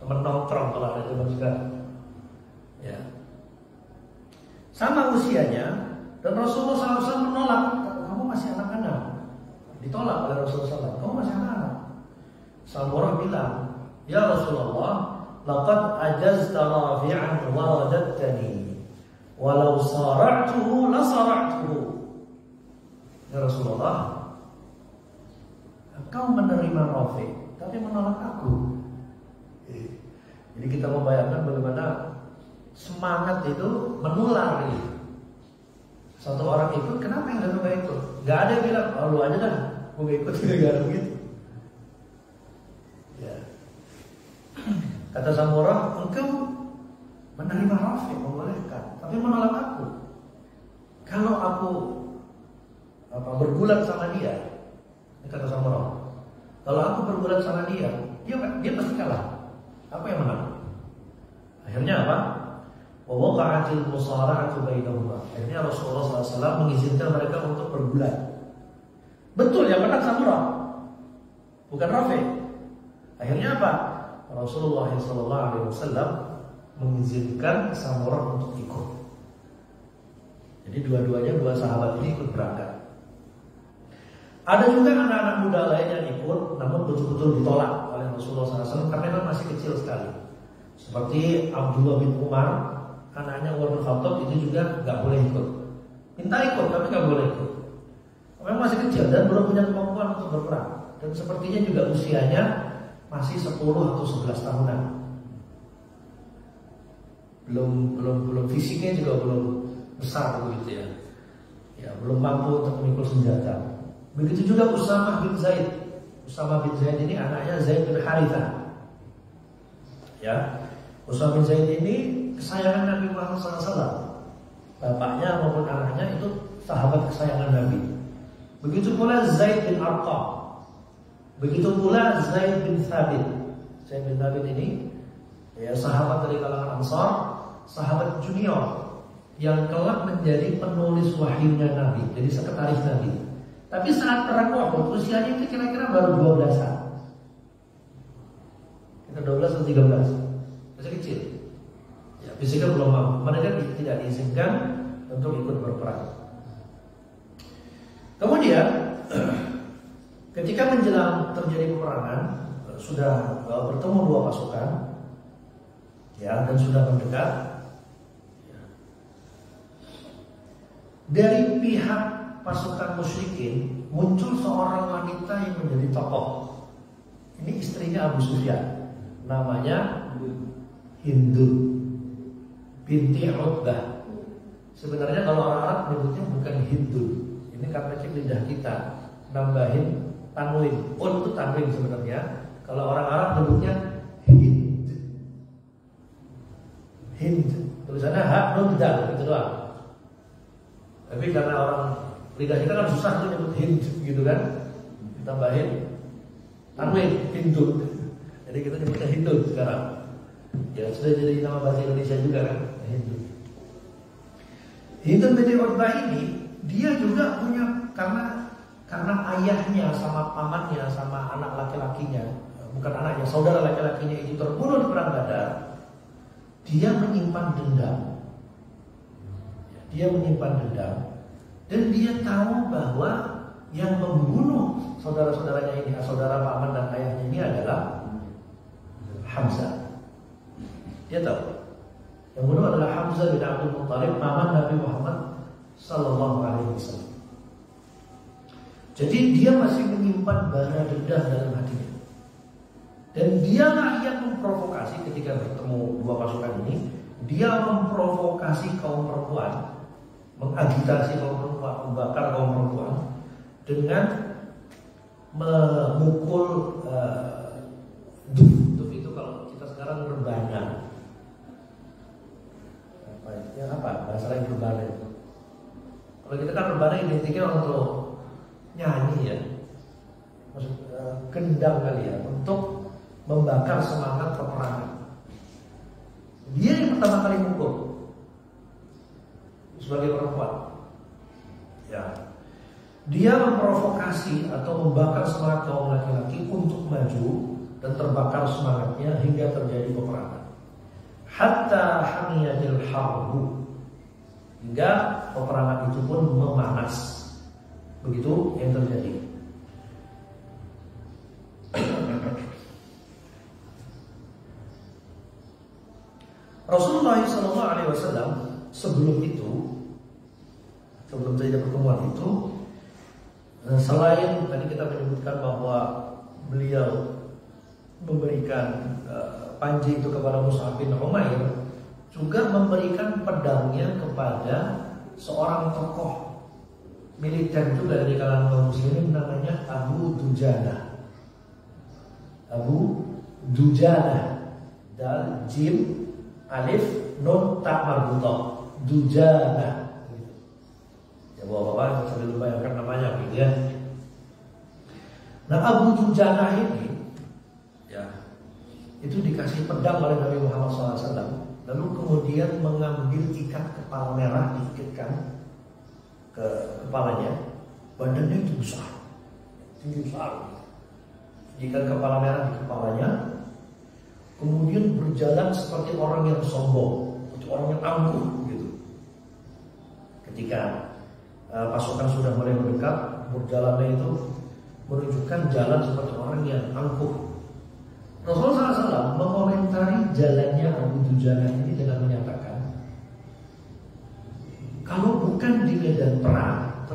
Teman nongkrong kalau ada zaman sekarang. Ya. Sama usianya, dan Rasulullah SAW menolak. Kamu masih anak-anak. Ditolak oleh Rasulullah SAW. Kamu masih anak-anak. Samurah bilang, ya Rasulullah, laqad ajazta Rafi'an wa radadtani, walau sara'tuhu la sara'tuhu. Ya Rasulullah, engkau menerima Rafi', tapi menolak aku. Jadi kita membayangkan bagaimana semangat itu menular gitu. Satu orang ikut, kenapa yang gak ikut? Gak ada yang bilang, oh lu aja dah, gue gak ikut, gak ada begitu. Ya. Kata Samurah, engkau menerima Rafi', membolehkan, tapi menolak aku. Kalau aku bergulat sama dia, kata Samurah, kalau aku bergulat sama dia pasti kalah. Aku yang menang. Akhirnya apa? Waqa'atil musara'atu bainahuma. Akhirnya Rasulullah SAW mengizinkan mereka untuk bergulat. Betul yang menang Samurah, bukan Rafi'. Akhirnya apa? Rasulullah SAW mengizinkan Samurah untuk ikut. Jadi dua-duanya, dua sahabat ini ikut berangkat. Ada juga anak-anak muda lain yang ikut, namun betul-betul ditolak oleh oleh Rasulullah SAW karena memang masih kecil sekali. Seperti Abdullah bin Umar, anaknya Umar bin Khattab itu juga nggak boleh ikut. Minta ikut tapi nggak boleh ikut. Memang masih kecil dan belum punya kemampuan untuk berperang. Dan sepertinya juga usianya masih 10 atau 11 tahunan. Belum fisiknya juga belum besar begitu ya. Ya, belum mampu untuk memikul senjata. Begitu juga Usamah bin Zaid. Usamah bin Zaid ini anaknya Zaid bin Harithah. Ya, Usamah bin Zaid ini kesayangan Nabi Muhammad SAW. Bapaknya maupun anaknya itu sahabat kesayangan Nabi. Begitu pula Zaid bin Arqam. Begitu pula Zaid bin Thabit. Zaid bin Thabit ini ya, sahabat dari kalangan Ansar, sahabat junior yang kelak menjadi penulis wahyunya Nabi, jadi sekretaris Nabi. Tapi saat perang Uhud usianya itu kira-kira baru 12-an. Kita 12 atau 13, masih kecil. Ya, fisiknya belum mampu. Mereka tidak diizinkan untuk ikut berperang. Kemudian ketika menjelang terjadi peperangan, sudah bertemu dua pasukan, ya, dan sudah mendekat. Dari pihak pasukan musyrikin muncul seorang wanita yang menjadi tokoh. Ini istrinya Abu Sufyan, namanya Hindu binti Utbah. Sebenarnya kalau orang Arab menyebutnya bukan Hindu. Ini karena cek lidah kita nambahin tanwin. Itu tanwin sebenarnya. Kalau orang Arab menyebutnya Hind. Hind. Tulisannya hak nun dal gitu doang. Tapi karena orang lidah kita kan susah tuh nyebut Hind gitu kan, ditambahin tanwin Hindu. Jadi kita nyebutnya Hindu sekarang. Ya sudah jadi nama bahasa Indonesia juga kan, Hindu. Hindu binti Utbah ini dia juga punya karena ayahnya sama pamannya sama anak laki-lakinya, bukan anaknya, saudara laki-lakinya itu terbunuh di perang Badar. Dia menyimpan dendam. Dia menyimpan dendam dan dia tahu bahwa yang membunuh saudara-saudaranya ini, saudara paman dan ayahnya ini adalah Hamzah. Dia tahu yang membunuh adalah Hamzah bin Abdul Muttalib, paman Nabi Muhammad Sallallahu Alaihi Wasallam. Jadi dia masih menyimpan bara dendam dalam hatinya. Dan dialah yang memprovokasi ketika bertemu dua pasukan ini. Dia memprovokasi kaum perempuan, mengagitasi kaum perempuan, membakar kaum perempuan dengan memukul duf itu kalau kita sekarang rebana. Apa bahasa lain rebana itu? Kalau kita kan rebana identiknya untuk nyanyi ya, maksud gendang kali ya, untuk membakar semangat peperangan. Dia yang pertama kali mukul sebagai perempuan. Ya, dia memprovokasi atau membakar semangat kaum laki-laki untuk maju dan terbakar semangatnya hingga terjadi peperangan. Hatta hamiyatil harbu, hingga peperangan itu pun memanas. Begitu yang terjadi. Rasulullah SAW sebelum terjadi pertemuan itu, selain tadi kita menyebutkan bahwa beliau memberikan panji itu kepada Mus'ab bin Umair, juga memberikan pedangnya kepada seorang tokoh militer juga dari kalangan kaum muslimin, namanya Abu Dujana. Abu Dujana, dal jim alif nun ta marbutoh, Dujana. Ya bapak-bapak sambil bayangkan namanya gitu ya. Nah Abu Dujana ini ya, itu dikasih pedang oleh Nabi Muhammad SAW, lalu kemudian mengambil ikat kepala merah, diikatkan ke kepalanya. Badannya itu besar, tinggi besar, ikat kepala merah di kepalanya, kemudian berjalan seperti orang yang sombong, seperti orang yang angkuh gitu. Ketika pasukan sudah mulai mendekat, berjalannya itu menunjukkan jalan seperti orang yang angkuh. Rasulullah SAW mengomentari jalannya Abu Dujanah ini dengan menyatakan, kalau bukan di medan perang,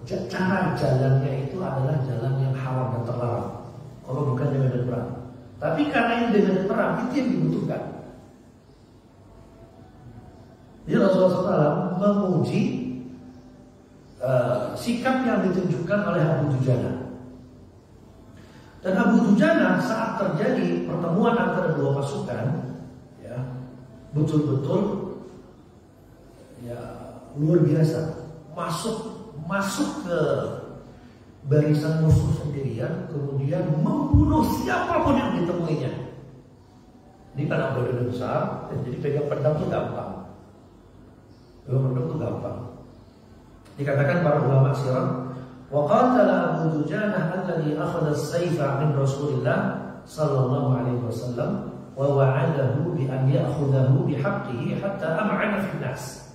cara jalannya itu adalah jalan yang haram dan terlarang. Kalau bukan di medan perang, tapi karena yang di medan perang itu yang dibutuhkan. Jadi Rasulullah SAW memuji sikap yang ditunjukkan oleh Abu Dujanah. Dan Abu Dujanah saat terjadi pertemuan antara dua pasukan, ya, betul-betul ya luar biasa, masuk ke barisan musuh sendirian, kemudian membunuh siapapun yang ditemuinya. Ini karena badannya besar, jadi pegang pedang itu gampang. Pegang pedang itu gampang. Dikatakan para ulama sirah, وقاتل أبو دجانة الذي أخذ السيف من رسول الله صلى الله عليه وسلم ووعده بأن يأخذه بحقه حتى أمعن في الناس.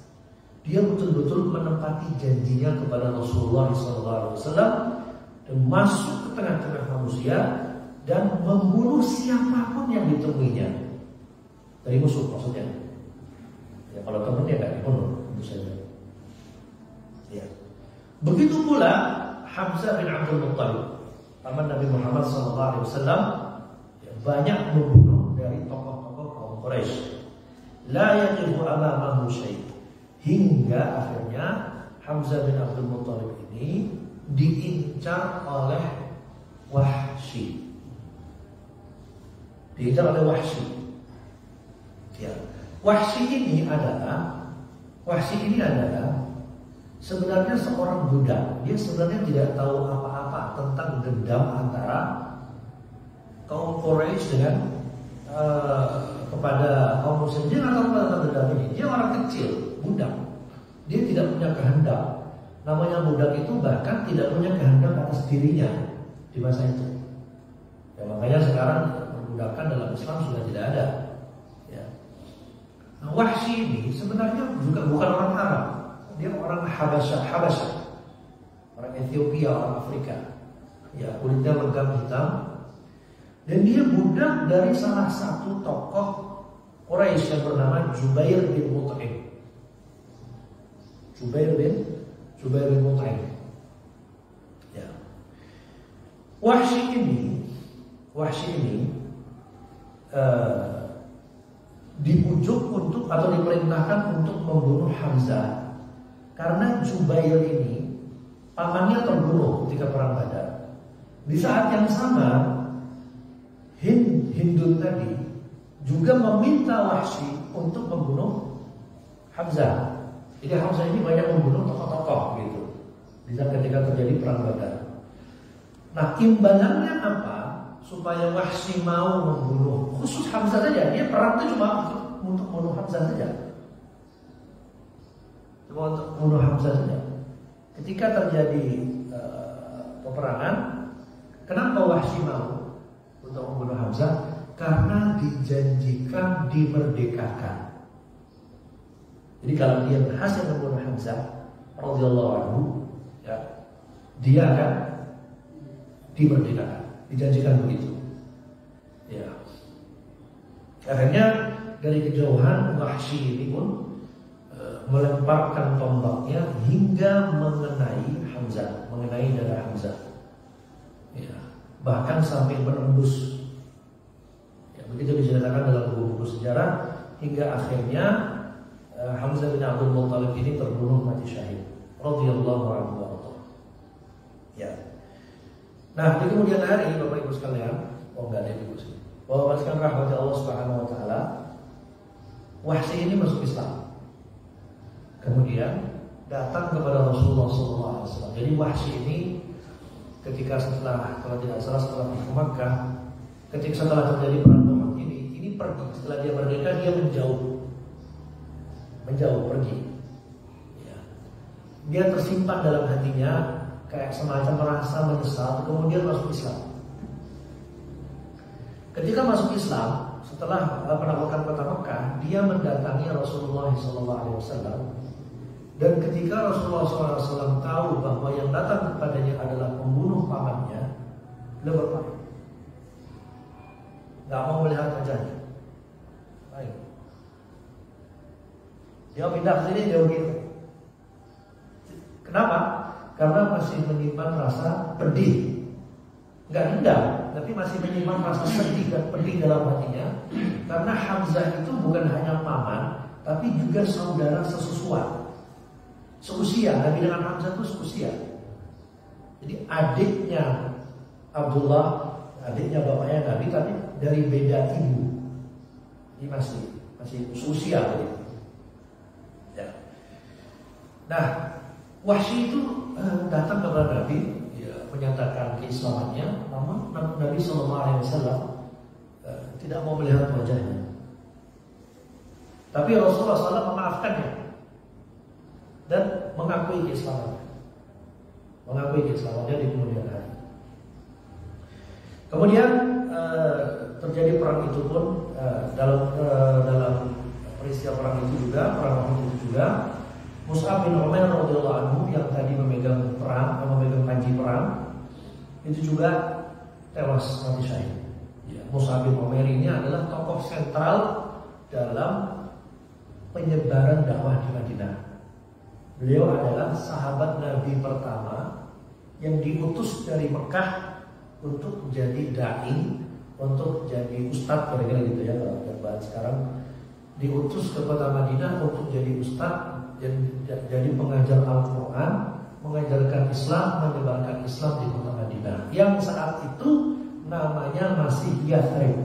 Dia betul-betul menepati janjinya kepada Rasulullah SAW dan masuk ke tengah-tengah manusia dan membunuh siapapun yang ditemuinya dari musuh maksudnya. Ya, kalau temannya nggak dibunuh, tentu saja. Ya. Begitu pula Hamzah bin Abdul Muttalib, paman Nabi Muhammad SAW, banyak membunuh dari tokoh-tokoh kaum Quraisy. La yaqifu amamahu syai', hingga akhirnya Hamzah bin Abdul Muttalib ini diincar oleh Wahsy. Diincar oleh Wahsy. Ya. Wahsy ini adalah sebenarnya seorang budak. Dia sebenarnya tidak tahu apa-apa tentang dendam antara kaum Quraisy dengan kepada kaum Muslim. Dia nggak tahu tentang dendam ini. Dia orang kecil, budak. Dia tidak punya kehendak. Namanya budak itu bahkan tidak punya kehendak atas dirinya di masa itu. Ya, makanya sekarang perbudakan dalam Islam sudah tidak ada. Ya. Nah, Wahsy ini sebenarnya juga bukan orang Arab. Dia orang Habasyah, orang Ethiopia, orang Afrika. Ya, kulitnya legam hitam. Dan dia budak dari salah satu tokoh Quraisy yang bernama Jubair bin Mut'im. Jubair bin Mut'im. Ya. Wahsy ini dibujuk untuk atau diperintahkan untuk membunuh Hamzah. Karena Jubair ini pamannya terbunuh ketika perang Badar. Di saat yang sama Hindun tadi juga meminta Wahsy untuk membunuh Hamzah. Jadi Hamzah ini banyak membunuh tokoh-tokoh gitu di saat ketika terjadi perang Badar. Nah, imbalannya apa supaya Wahsy mau membunuh khusus Hamzah saja? Dia perang itu cuma untuk membunuh Hamzah saja. Untuk membunuh Hamzah saja. Ketika terjadi peperangan, kenapa Wahsy mau untuk membunuh Hamzah? Karena dijanjikan dimerdekakan. Jadi kalau dia berhasil membunuh Hamzah radhiyallahu anhu, ya, dia akan dimerdekakan. Dijanjikan begitu. Ya. Akhirnya dari kejauhan Wahsy ini pun melemparkan tombaknya hingga mengenai Hamzah, mengenai dada Hamzah. Ya, bahkan sampai menembus. Ya, begitu diceritakan dalam buku-buku sejarah hingga akhirnya Hamzah bin Abdul Muttalib ini terbunuh mati syahid. Radhiyallahu anhu. Ya. Nah, di kemudian hari Bapak Ibu sekalian, enggak ada ibu sih. Bahwa pasukan rahmat Allah Subhanahu wa taala, Wahsy ini masuk Islam. Kemudian datang kepada Rasulullah SAW. Jadi Wahsy ini ketika kalau tidak salah setelah ke Makkah, setelah terjadi perang Uhud ini pergi. Setelah dia merdeka dia menjauh pergi. Ya. Dia tersimpan dalam hatinya kayak semacam merasa menyesal. Kemudian masuk Islam. Ketika masuk Islam, setelah penaklukan kota Makkah, dia mendatangi Rasulullah SAW. Dan ketika Rasulullah SAW tahu bahwa yang datang kepadanya adalah pembunuh pamannya, beliau berpaling. Gak mau melihat wajahnya. Baik. Dia pindah ke sini, dia begitu. Kenapa? Karena masih menyimpan rasa pedih. Enggak dendam, tapi masih menyimpan rasa sedih dan pedih dalam hatinya. Karena Hamzah itu bukan hanya paman, tapi juga saudara sesusuan, seusia. Nabi dengan Hamzah itu seusia. Jadi adiknya Abdullah, adiknya bapaknya Nabi, tapi dari beda ibu. Jadi masih seusia begitu. Ya. Nah, Wahsy itu datang kepada Nabi, ya, menyatakan keislamannya, namun Nabi SAW tidak mau melihat wajahnya. Tapi Rasulullah SAW memaafkannya dan mengakui keislamannya di kemudian hari. Kemudian terjadi perang itu pun dalam peristiwa perang itu juga, perang Uhud itu juga, Mus'ab bin Umair radhiyallahu anhu yang tadi memegang panji perang itu juga tewas mati syahid. Ya, Mus'ab bin Umair ini adalah tokoh sentral dalam penyebaran dakwah di Madinah. Beliau adalah sahabat Nabi pertama yang diutus dari Mekah untuk jadi dai, untuk jadi ustadz, kira-kira gitu ya kalau bahas sekarang. Diutus ke kota Madinah untuk jadi ustadz, jadi pengajar Al-Quran, mengajarkan Islam, menyebarkan Islam di kota Madinah yang saat itu namanya masih Yathrib,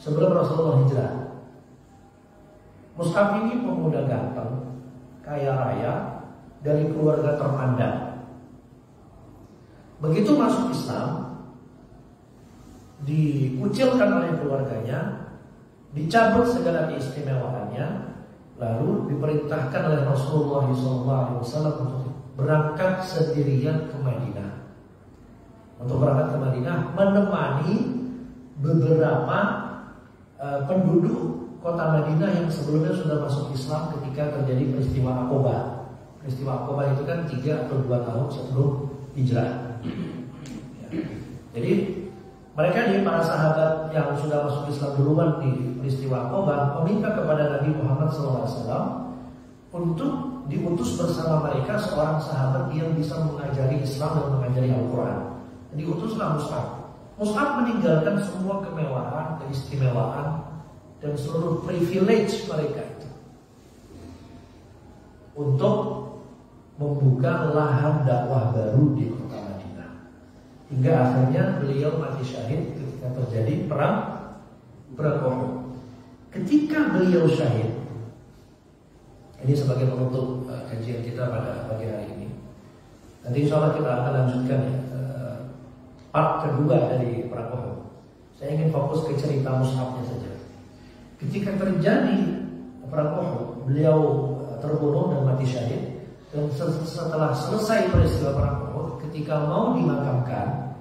sebelum Rasulullah hijrah. Mus'ab ini pemuda ganteng, kaya raya, dari keluarga terpandang. Begitu masuk Islam, dikucilkan oleh keluarganya, dicabut segala keistimewaannya, lalu diperintahkan oleh Rasulullah SAW untuk berangkat sendirian ke Madinah. Untuk berangkat ke Madinah menemani beberapa penduduk kota Madinah yang sebelumnya sudah masuk Islam ketika terjadi peristiwa Aqabah. Peristiwa Aqabah itu kan 3 atau 2 tahun sebelum hijrah. Jadi mereka ini para sahabat yang sudah masuk Islam duluan di peristiwa Aqabah meminta kepada Nabi Muhammad SAW untuk diutus bersama mereka seorang sahabat yang bisa mengajari Islam dan mengajari Al-Quran. Diutuslah Mus'ab. Mus'ab meninggalkan semua kemewahan, keistimewaan dan seluruh privilege mereka itu untuk membuka lahan dakwah baru di kota Madinah. Hingga akhirnya beliau mati syahid ketika terjadi perang Uhud. Ketika beliau syahid, ini sebagai penutup kajian kita pada pagi hari ini. Nanti insya Allah kita akan lanjutkan part kedua dari perang Uhud. Saya ingin fokus ke cerita Mus'abnya saja. Ketika terjadi perang Uhud, beliau terbunuh dan mati syahid. Dan setelah selesai peristiwa perang Uhud, ketika mau dimakamkan,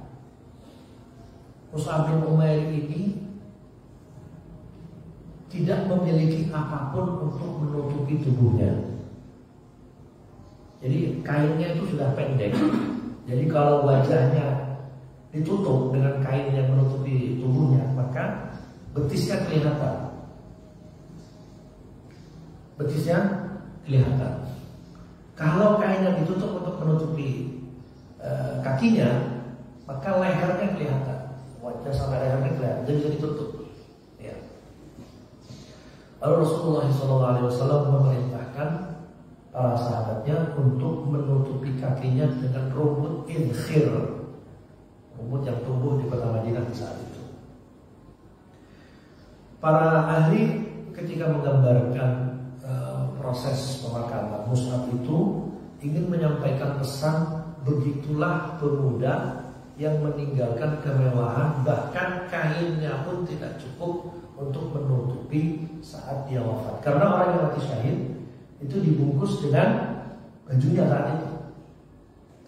Mus'ab bin Umair ini tidak memiliki apapun untuk menutupi tubuhnya. Jadi kainnya itu sudah pendek. Jadi kalau wajahnya ditutup dengan kain yang menutupi tubuhnya, maka betisnya kelihatan. Kalau kainnya ditutup untuk menutupi kakinya, maka lehernya kelihatan. Wajah sampai lehernya kelihatan, jadi bisa ditutup. Ya. Lalu Rasulullah SAW memerintahkan para sahabatnya untuk menutupi kakinya dengan rumput idkhir, rumput yang tumbuh di kota Madinah di saat itu. Para ahli ketika menggambarkan proses pemakaman Mus'ab itu ingin menyampaikan pesan, begitulah pemuda yang meninggalkan kemewahan, bahkan kainnya pun tidak cukup untuk menutupi saat dia wafat. Karena orang yang mati syahid itu dibungkus dengan bajunya saat itu.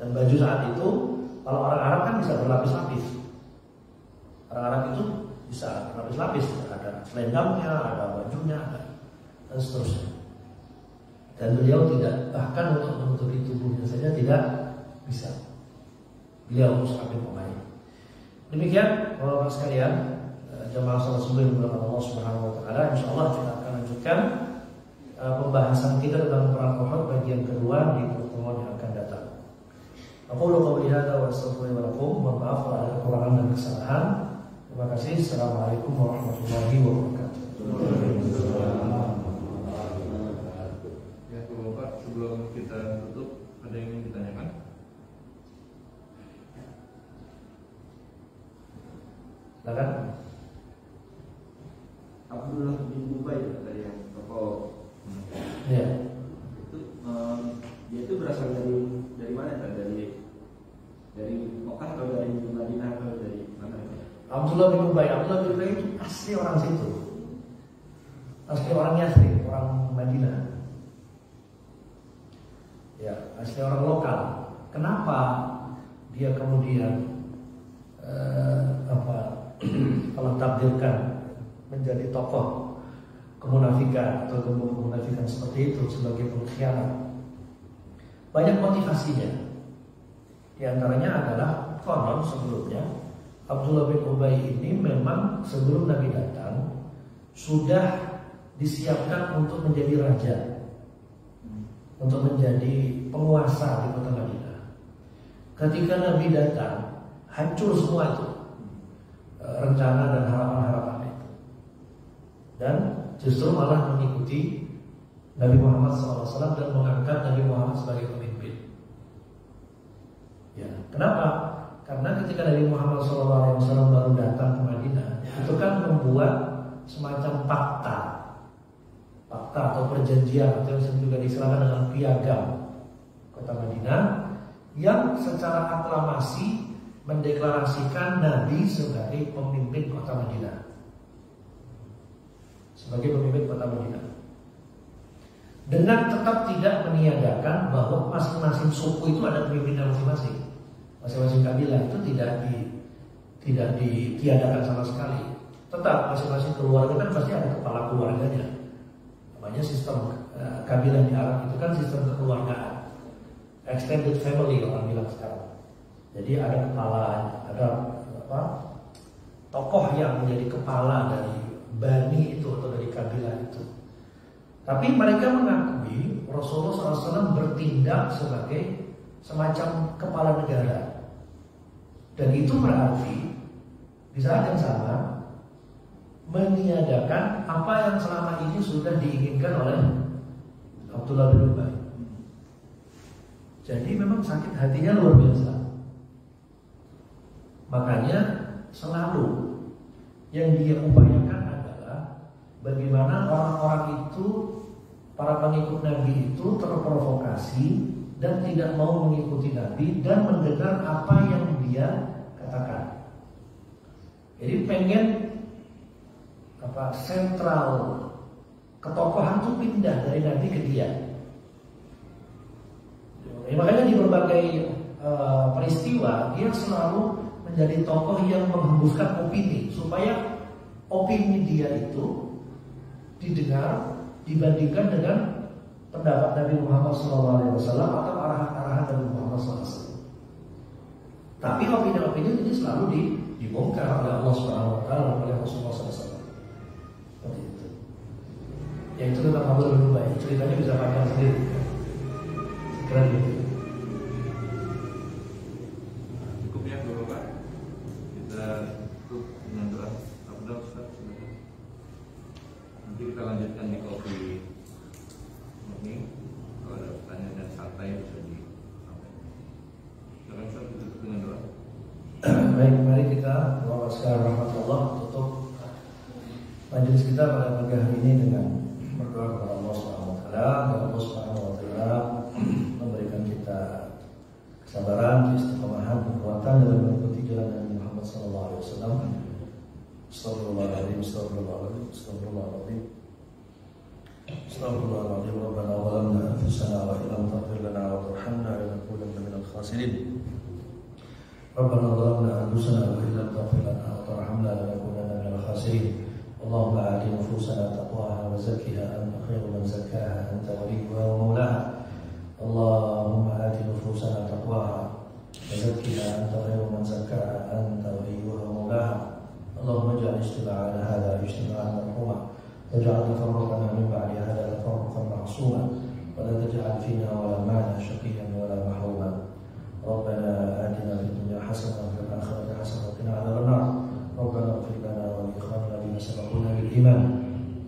Dan baju saat itu, kalau orang Arab kan bisa berlapis-lapis. Orang Arab itu bisa berlapis-lapis, ada selendangnya, ada bajunya, dan seterusnya. Dan beliau tidak, bahkan untuk menutupi tubuhnya saja tidak bisa. Beliau Mus'ab bin Umair. Demikian, bapak-bapak sekalian, jamaah salat subuh yang dimuliakan Allah Subhanahu wa taala. Insyaallah kita akan lanjutkan pembahasan kita tentang perang Uhud bagian kedua di pertemuan yang akan datang. Aqulu qouli hadza wa astaghfiru lakum. Mohon maaf kalau ada kekurangan dan kesalahan. Terima kasih. Assalamualaikum warahmatullahi wabarakatuh. Ya, Bapak, sebelum kita tutup, ada yang ingin ditanyakan? Silakan. Abdullah bin Ubay tadi yang tokoh. Ya. Itu dia itu berasal dari mana kan? Dari Mekah atau dari Madinah atau dari mana? Abdullah bin Ubay itu asli orang situ. Asli orang Yathrib, orang Madinah. Ya, asli orang lokal. Kenapa dia kemudian Allah takdirkan menjadi tokoh kemunafikan atau kemunafikan seperti itu sebagai pengkhianat? Banyak motivasinya. Di antaranya adalah konon sebelumnya Abdullah bin Ubay ini memang sebelum Nabi datang sudah disiapkan untuk menjadi raja, untuk menjadi penguasa di kota Madinah. Ketika Nabi datang, hancur semua itu rencana dan harapan-harapan itu, dan justru malah mengikuti Nabi Muhammad SAW dan mengangkat Nabi Muhammad sebagai pemimpin. Ya, kenapa? Karena ketika Nabi Muhammad SAW baru datang ke Madinah, itu kan membuat semacam fakta atau perjanjian atau yang juga disebut dengan piagam kota Madinah, yang secara aklamasi mendeklarasikan Nabi sebagai pemimpin kota Madinah, sebagai pemimpin kota Madinah, dengan tetap tidak meniadakan bahwa masing-masing suku itu ada pemimpinnya masing-masing. Masing-masing kabilah itu tidak ditiadakan sama sekali. Tetap masing-masing keluarga kan pasti ada kepala keluarganya. Namanya sistem kabilah di Arab itu kan sistem kekeluargaan, extended family orang bilang sekarang. Jadi ada kepala, ada tokoh yang menjadi kepala dari bani itu atau dari kabilah itu. Tapi mereka mengakui Rasulullah SAW bertindak sebagai semacam kepala negara, dan itu berarti di saat yang sama meniadakan apa yang selama ini sudah diinginkan oleh Abdullah bin Ubay. Jadi memang sakit hatinya luar biasa. Makanya selalu yang dia upayakan adalah bagaimana orang-orang itu, para pengikut Nabi itu terprovokasi dan tidak mau mengikuti Nabi dan mendengar apa yang dia katakan. Jadi pengen sentral ketokohan itu pindah dari Nabi ke dia. Makanya di berbagai peristiwa dia selalu menjadi tokoh yang menghembuskan opini supaya opini dia itu didengar dibandingkan dengan pendapat Nabi Muhammad SAW atau arahan-arahan Nabi Muhammad SAW. Tapi opini-opini ini selalu dibongkar oleh Allah SWT oleh Rasulullah SAW. Seperti itu. Ya itu tentang Abdullah bin Ubay. Ceritanya bisa panjang sendiri. Sekira gitu. Cukupnya Bapak. Kita tutup dengan doa. Abdul Ustaz, silakan. Nanti kita lanjutkan di kopi ini. Kalau ada pertanyaan dan santai bisa disampaikan. Silakan Ustaz, tutup dengan doa. Baik, mari kita doa sekalian rahmatullah tutup majelis kita pada pagi hari ini dengan berdoa kepada Allah Subhanahu wa taala, agar Allah Subhanahu wa taala memberikan kita kesabaran, keistiqomahan, kekuatan dalam mengikuti jalan Nabi Muhammad sallallahu alaihi wasallam. Astagfirullahaladzim, astagfirullahaladzim, astagfirullahaladzim. Astagfirullahaladzim, Rabbana zalamna anfusana wa illam taghfir lana wa tarhamna lanakunanna minal khasirin. Rabbana zalamna anfusana wa illam taghfir lana wa tarhamna lanakunanna minal khasirin. Allahumma ati nufusana taqwaha wa zakkiha anta khairu man zakkaha anta waliyuha wa mawlaha. Allahumma ati nufusana taqwaha wa zakkiha anta khairu man zakkaha anta waliyuha wa mawlaha. اللهم اجعل اجتماعنا هذا اجتماعا مرحوما واجعل تفرقنا من بعد هذا تفرقا معصوما ولا تجعل فينا ولا معنا شقيا ولا محروما. ربنا آتنا في الدنيا حسنة وفي الآخرة حسنة وقنا عذاب النار. ربنا اغفر لنا ولإخواننا الذين سبقونا بالإيمان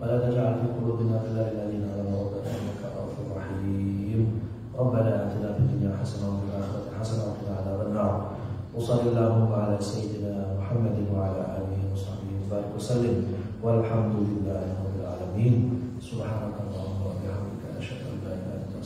ولا تجعل في قلوبنا غلا للذين آمنوا ربنا إنك رؤوف رحيم. ربنا آتنا في الدنيا حسنة وفي الآخرة حسنة وقنا عذاب النار. وصلى اللهم على سيدنا محمد وعلى آله وصحبه وبارك وسلم والحمد لله رب العالمين. سبحانك اللهم وبحمدك أشهد أن لا إله إلا أنت